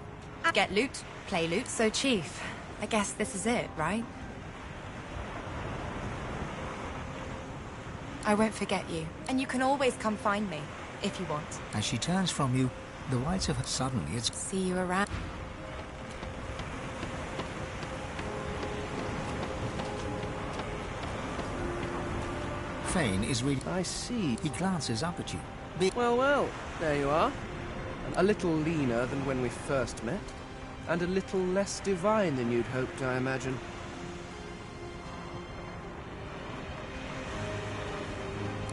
get loot, play loot. So, Chief, I guess this is it, right? I won't forget you, and you can always come find me, if you want. As she turns from you, the whites of her... Suddenly, it's... See you around. Fane is reading... I see. He glances up at you. Well, there you are. A little leaner than when we first met, and a little less divine than you'd hoped, I imagine.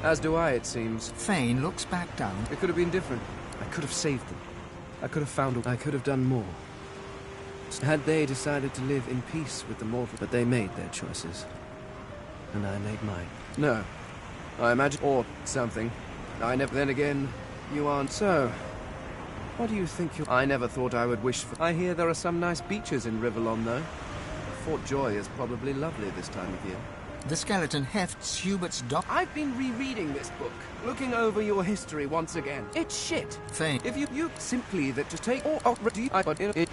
As do I, it seems. Fane looks back down. It could have been different. I could have saved them. I could have found... I could have done more. Had they decided to live in peace with the mortal, but they made their choices. And I made mine. No. I imagine... Or something. I never... Then again, you aren't. So... What do you think you... I never thought I would wish for... I hear there are some nice beaches in Rivellon, though. Fort Joy is probably lovely this time of year. The skeleton hefts Hubert's dock. I've been rereading this book, looking over your history once again. It's shit. Fane. If you simply that to take or but it. It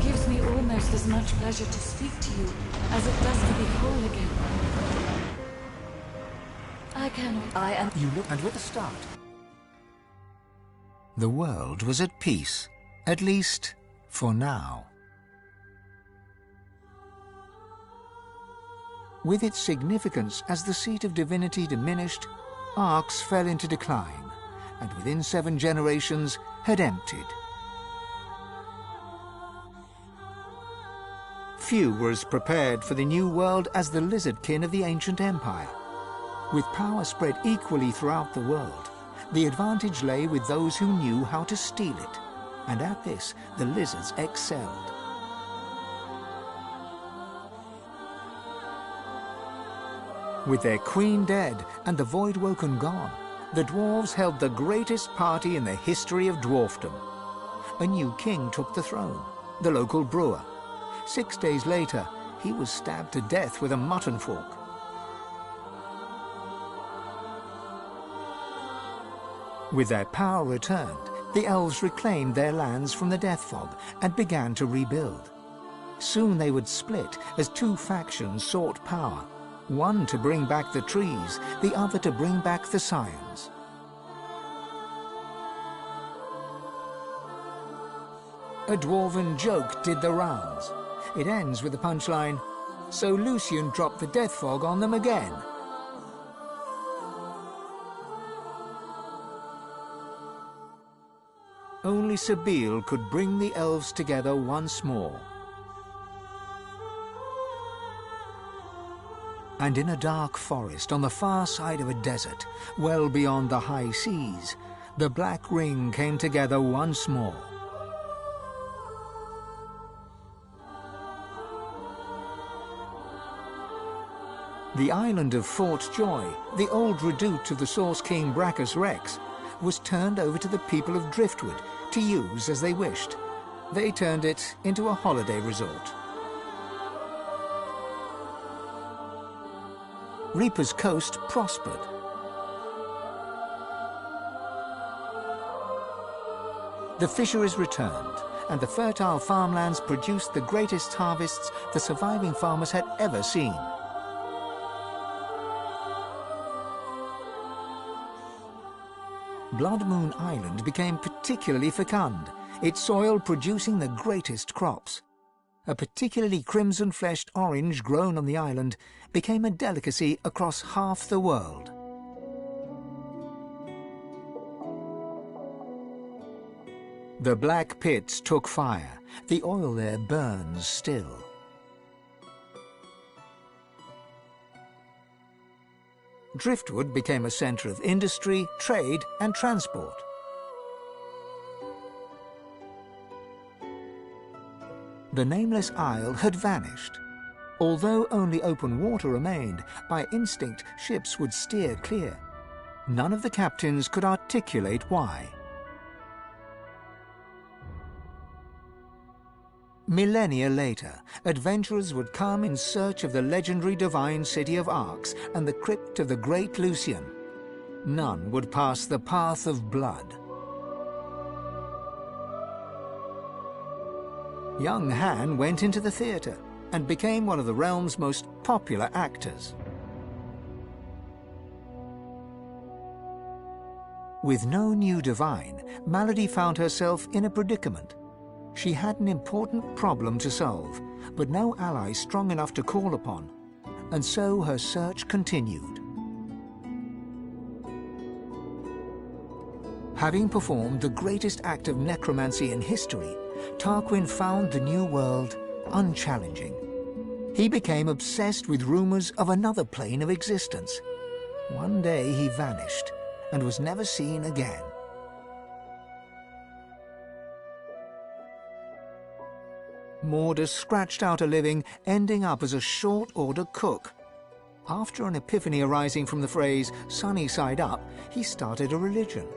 gives me almost as much pleasure to speak to you as it does to be whole again. I cannot. I am. You look, and with a start. The world was at peace, at least for now. With its significance as the seat of divinity diminished, Arx fell into decline, and within 7 generations had emptied. Few were as prepared for the new world as the lizardkin of the ancient empire. With power spread equally throughout the world, the advantage lay with those who knew how to steal it, and at this the lizards excelled. With their queen dead and the Voidwoken gone, the dwarves held the greatest party in the history of dwarfdom. A new king took the throne, the local brewer. 6 days later, he was stabbed to death with a mutton fork. With their power returned, the elves reclaimed their lands from the Death Fog and began to rebuild. Soon they would split as two factions sought power, one to bring back the trees, the other to bring back the scions. A dwarven joke did the rounds. It ends with the punchline, "So Lucian dropped the Death Fog on them again." Only Sabine could bring the elves together once more. And in a dark forest on the far side of a desert, well beyond the high seas, the Black Ring came together once more. The island of Fort Joy, the old redoubt of the Source King Brachus Rex, was turned over to the people of Driftwood to use as they wished. They turned it into a holiday resort. Reaper's Coast prospered. The fisheries returned, and the fertile farmlands produced the greatest harvests the surviving farmers had ever seen. Blood Moon Island became particularly fecund, its soil producing the greatest crops. A particularly crimson-fleshed orange grown on the island became a delicacy across half the world. The black pits took fire. The oil there burns still. Driftwood became a centre of industry, trade and transport. The nameless isle had vanished. Although only open water remained, by instinct ships would steer clear. None of the captains could articulate why. Millennia later, adventurers would come in search of the legendary divine city of Arx and the crypt of the great Lucian. None would pass the path of blood. Young Han went into the theatre and became one of the realm's most popular actors. With no new divine, Malady found herself in a predicament. She had an important problem to solve, but no ally strong enough to call upon, and so her search continued. Having performed the greatest act of necromancy in history, Tarquin found the new world unchallenging. He became obsessed with rumors of another plane of existence. One day he vanished and was never seen again. Mordus scratched out a living, ending up as a short-order cook. After an epiphany arising from the phrase, sunny side up, he started a religion.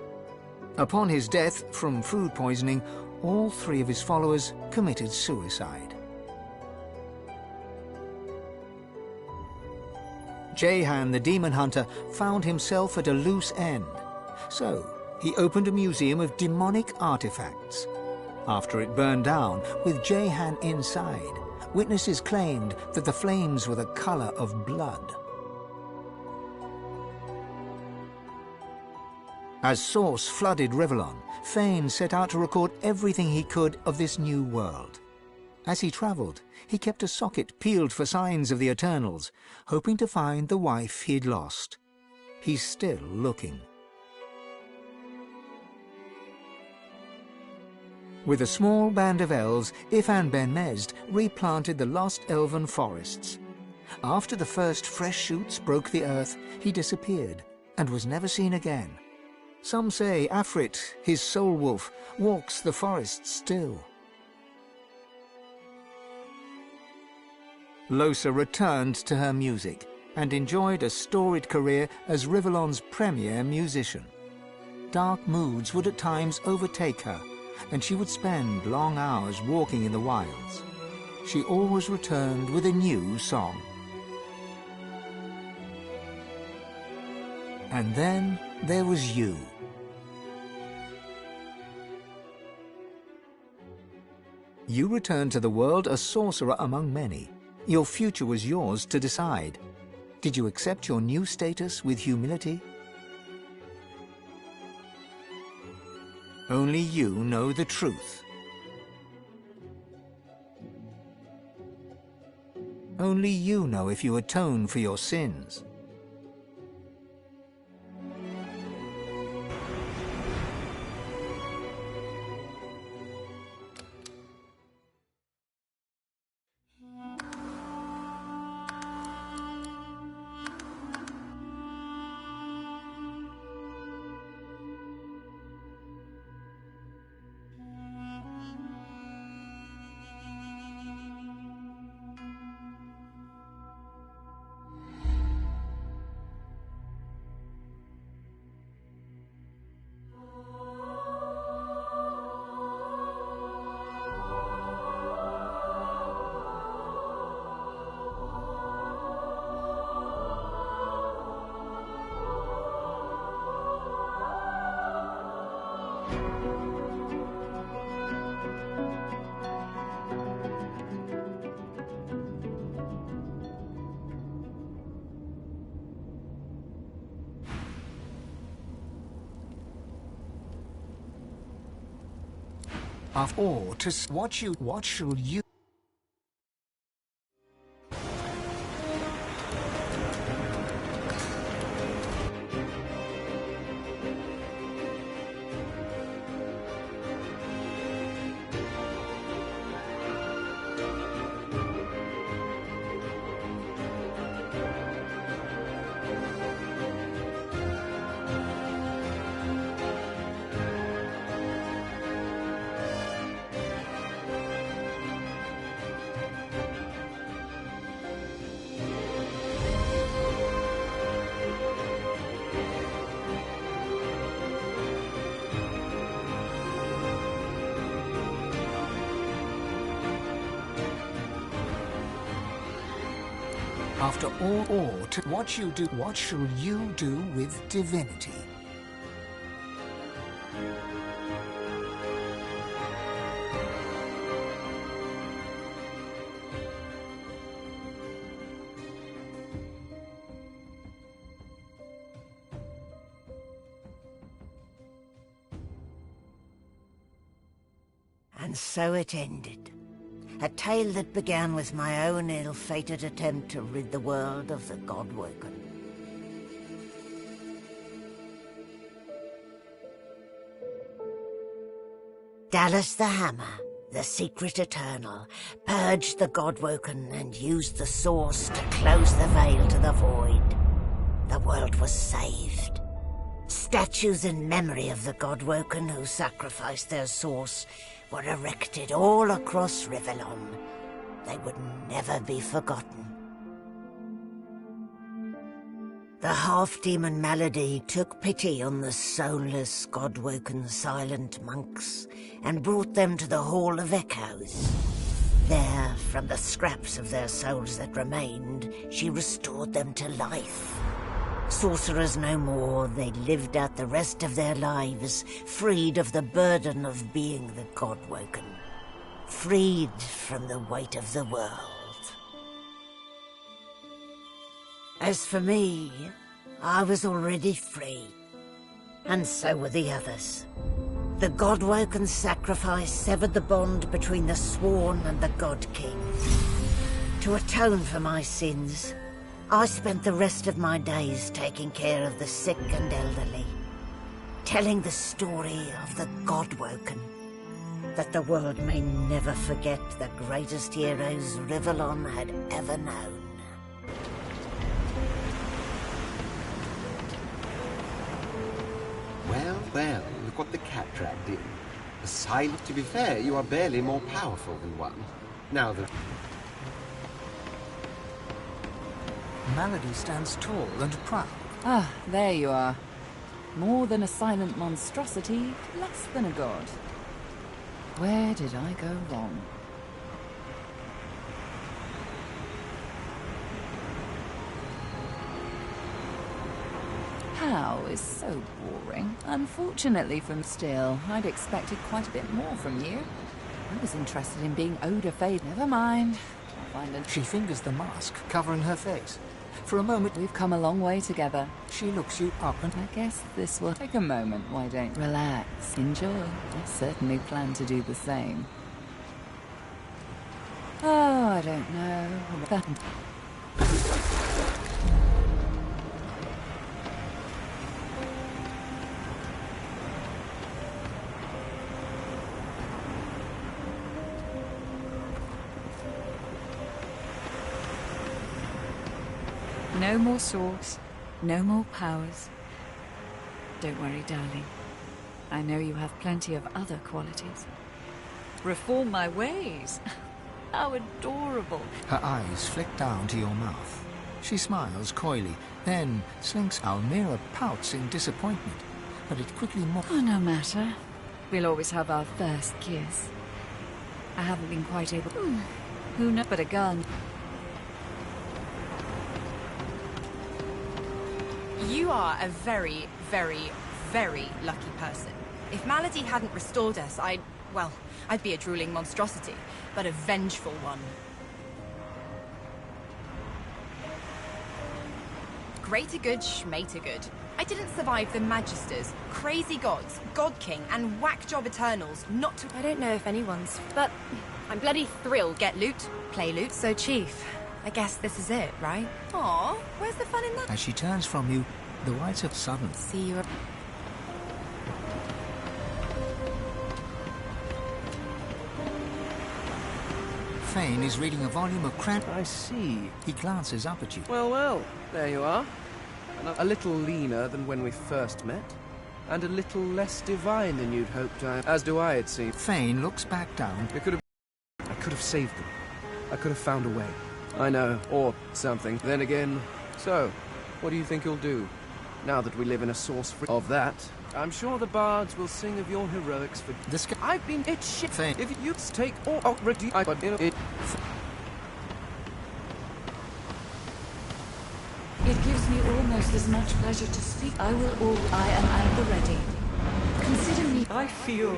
Upon his death from food poisoning, all three of his followers committed suicide. Jehan, the demon hunter, found himself at a loose end. So, he opened a museum of demonic artifacts. After it burned down, with Jehan inside, witnesses claimed that the flames were the color of blood. As Source flooded Rivellon, Fane set out to record everything he could of this new world. As he travelled, he kept a socket peeled for signs of the Eternals, hoping to find the wife he'd lost. He's still looking. With a small band of elves, Ifan ben Mesd replanted the lost elven forests. After the first fresh shoots broke the earth, he disappeared and was never seen again. Some say Afrit, his soul wolf, walks the forests still. Lohse returned to her music and enjoyed a storied career as Rivellon's premier musician. Dark moods would at times overtake her, and she would spend long hours walking in the wilds. She always returned with a new song. And then there was you. You returned to the world a sorcerer among many. Your future was yours to decide. Did you accept your new status with humility? Only you know the truth. Only you know if you atone for your sins. After all, what shall you... After all, what shall you do with divinity? And so it ended. A tale that began with my own ill-fated attempt to rid the world of the Godwoken. Dallas the Hammer, the secret Eternal, purged the Godwoken and used the Source to close the veil to the void. The world was saved. Statues in memory of the Godwoken who sacrificed their Source were erected all across Rivellon. They would never be forgotten. The half-demon Malady took pity on the soulless, God-woken silent monks and brought them to the Hall of Echoes. There, from the scraps of their souls that remained, she restored them to life. Sorcerers no more, they lived out the rest of their lives, freed of the burden of being the God-woken, freed from the weight of the world. As for me, I was already free, and so were the others. The God-woken sacrifice severed the bond between the Sworn and the God-King. To atone for my sins, I spent the rest of my days taking care of the sick and elderly, telling the story of the God-woken, that the world may never forget the greatest heroes Rivellon had ever known. Well, well, look what the cat dragged in. A silent. To be fair, you are barely more powerful than one. Now the... Malady stands tall and proud. Ah, there you are. More than a silent monstrosity, less than a god. Where did I go wrong? How is so boring. Unfortunately from still, I'd expected quite a bit more from you. I was interested in being Oda Fade. Never mind. I'll find it. She fingers the mask covering her face. For a moment, we've come a long way together. She looks you up and... I guess this will take a moment, why don't you? Relax, enjoy. I certainly plan to do the same. Oh, I don't know. No more swords, no more powers. Don't worry, darling. I know you have plenty of other qualities. Reform my ways. How adorable. Her eyes flick down to your mouth. She smiles coyly, then slinks. Almira pouts in disappointment, but it quickly Oh, no matter. We'll always have our first kiss. I haven't been quite able... Who knows but a gun? You are a very, very, very lucky person. If Malady hadn't restored us, I'd be a drooling monstrosity, but a vengeful one. Greater good, schmater good. I didn't survive the Magisters, crazy gods, God King, and whack job Eternals not to... I don't know if anyone's... But I'm bloody thrilled. Get loot, play loot. So, Chief, I guess this is it, right? Aw, where's the fun in that? As she turns from you, the whites of sudden. See you... Fane is reading a volume of Cran... I see. He glances up at you. Well, well, there you are. A little leaner than when we first met, and a little less divine than you'd hoped. As do I, it seems. Fane looks back down. I could have saved them. I could have found a way. I know, or something. Then again, so, what do you think you'll do? Now that we live in a source free of that, I'm sure the bards will sing of your heroics for... This guy... I've been... It's shit. Fane. If you take all... Oh, but it... It gives me almost as much pleasure to speak. I am at the ready. Consider me. I feel...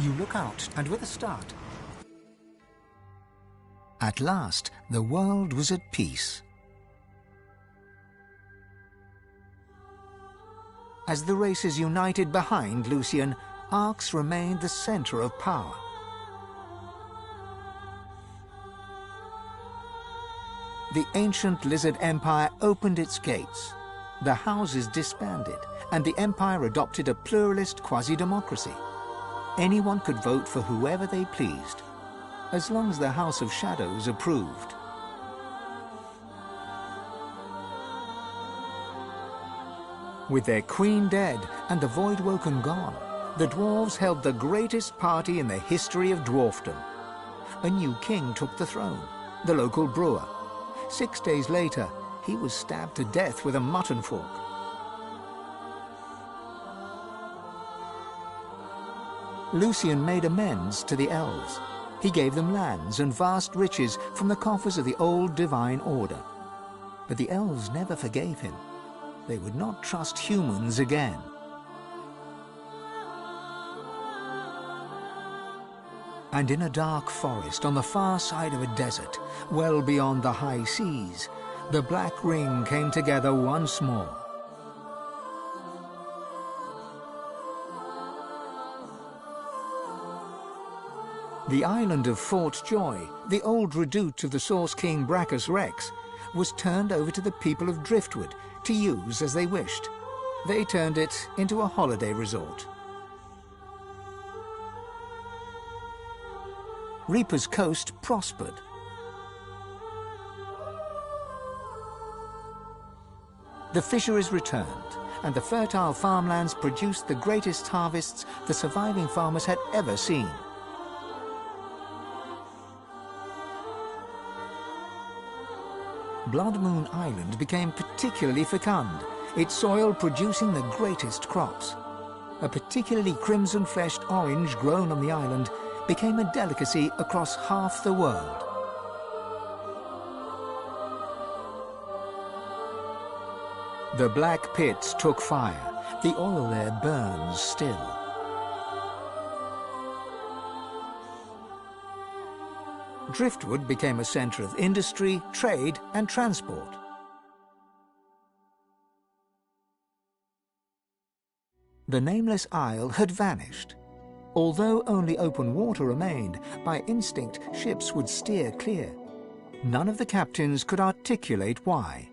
You look out, and with a start... At last, the world was at peace. As the races united behind Lucian, Arx remained the center of power. The ancient Lizard Empire opened its gates. The houses disbanded, and the Empire adopted a pluralist quasi-democracy. Anyone could vote for whoever they pleased, as long as the House of Shadows approved. With their queen dead and the Voidwoken gone, the dwarves held the greatest party in the history of dwarfdom. A new king took the throne, the local brewer. 6 days later, he was stabbed to death with a mutton fork. Lucian made amends to the elves. He gave them lands and vast riches from the coffers of the old divine order. But the elves never forgave him. They would not trust humans again. And in a dark forest on the far side of a desert, well beyond the high seas, the Black Ring came together once more. The island of Fort Joy, the old redoute of the Source King Brachus Rex, was turned over to the people of Driftwood to use as they wished. They turned it into a holiday resort. Reaper's Coast prospered. The fisheries returned, and the fertile farmlands produced the greatest harvests the surviving farmers had ever seen. Blood Moon Island became particularly fecund, its soil producing the greatest crops. A particularly crimson-fleshed orange grown on the island became a delicacy across half the world. The black pits took fire. The oil there burns still. Driftwood became a centre of industry, trade, and transport. The nameless isle had vanished. Although only open water remained, by instinct ships would steer clear. None of the captains could articulate why.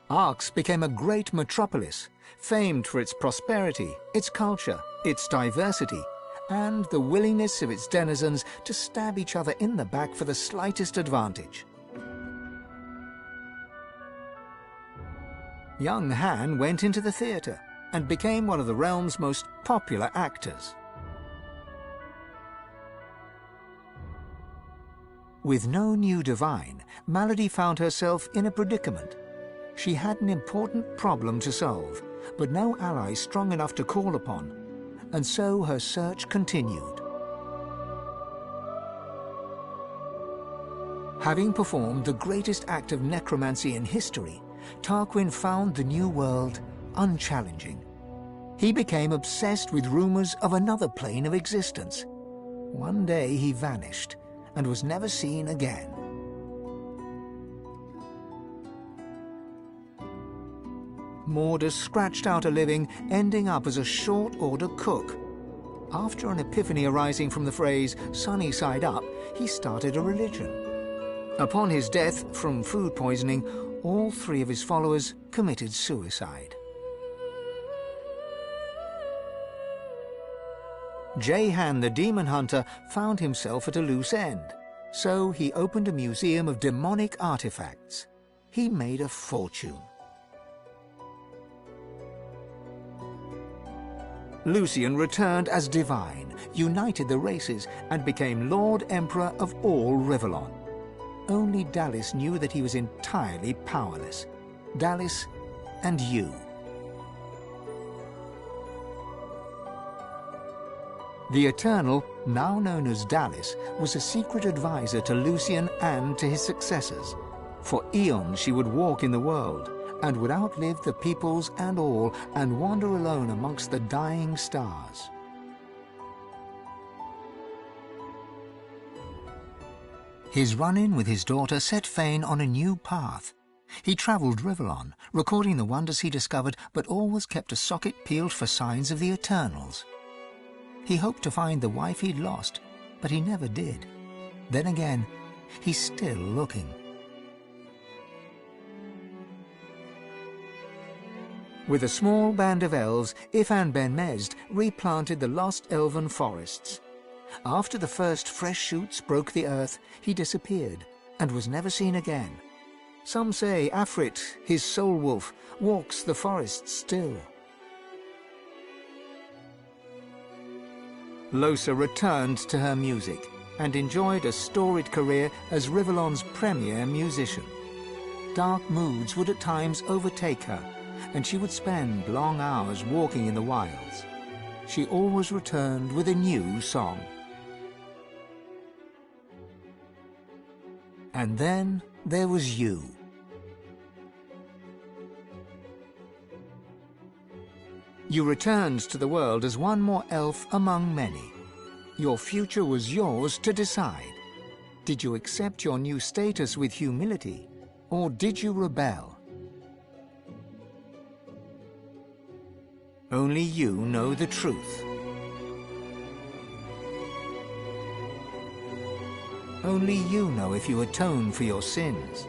Arx became a great metropolis, famed for its prosperity, its culture, its diversity, and the willingness of its denizens to stab each other in the back for the slightest advantage. Young Han went into the theatre and became one of the realm's most popular actors. With no new divine, Malady found herself in a predicament. She had an important problem to solve, but no ally strong enough to call upon, and so her search continued. Having performed the greatest act of necromancy in history, Tarquin found the new world unchallenging. He became obsessed with rumors of another plane of existence. One day he vanished and was never seen again. Mordus scratched out a living, ending up as a short-order cook. After an epiphany arising from the phrase, "sunny side up," he started a religion. Upon his death from food poisoning, all 3 of his followers committed suicide. Jehan the demon hunter found himself at a loose end, so he opened a museum of demonic artifacts. He made a fortune. Lucian returned as divine, united the races, and became Lord Emperor of all Rivellon. Only Dallis knew that he was entirely powerless. Dallis and you. The Eternal, now known as Dallis, was a secret advisor to Lucian and to his successors. For eons she would walk in the world, and would outlive the peoples and all, and wander alone amongst the dying stars. His run-in with his daughter set Fane on a new path. He travelled Rivellon, recording the wonders he discovered, but always kept a socket peeled for signs of the Eternals. He hoped to find the wife he'd lost, but he never did. Then again, he's still looking. With a small band of elves, Ifan Ben Mezd replanted the lost elven forests. After the first fresh shoots broke the earth, he disappeared and was never seen again. Some say Afrit, his soul wolf, walks the forests still. Lohse returned to her music and enjoyed a storied career as Rivellon's premier musician. Dark moods would at times overtake her, and she would spend long hours walking in the wilds. She always returned with a new song. And then there was you. You returned to the world as one more elf among many. Your future was yours to decide. Did you accept your new status with humility, or did you rebel? Only you know the truth. Only you know if you atone for your sins.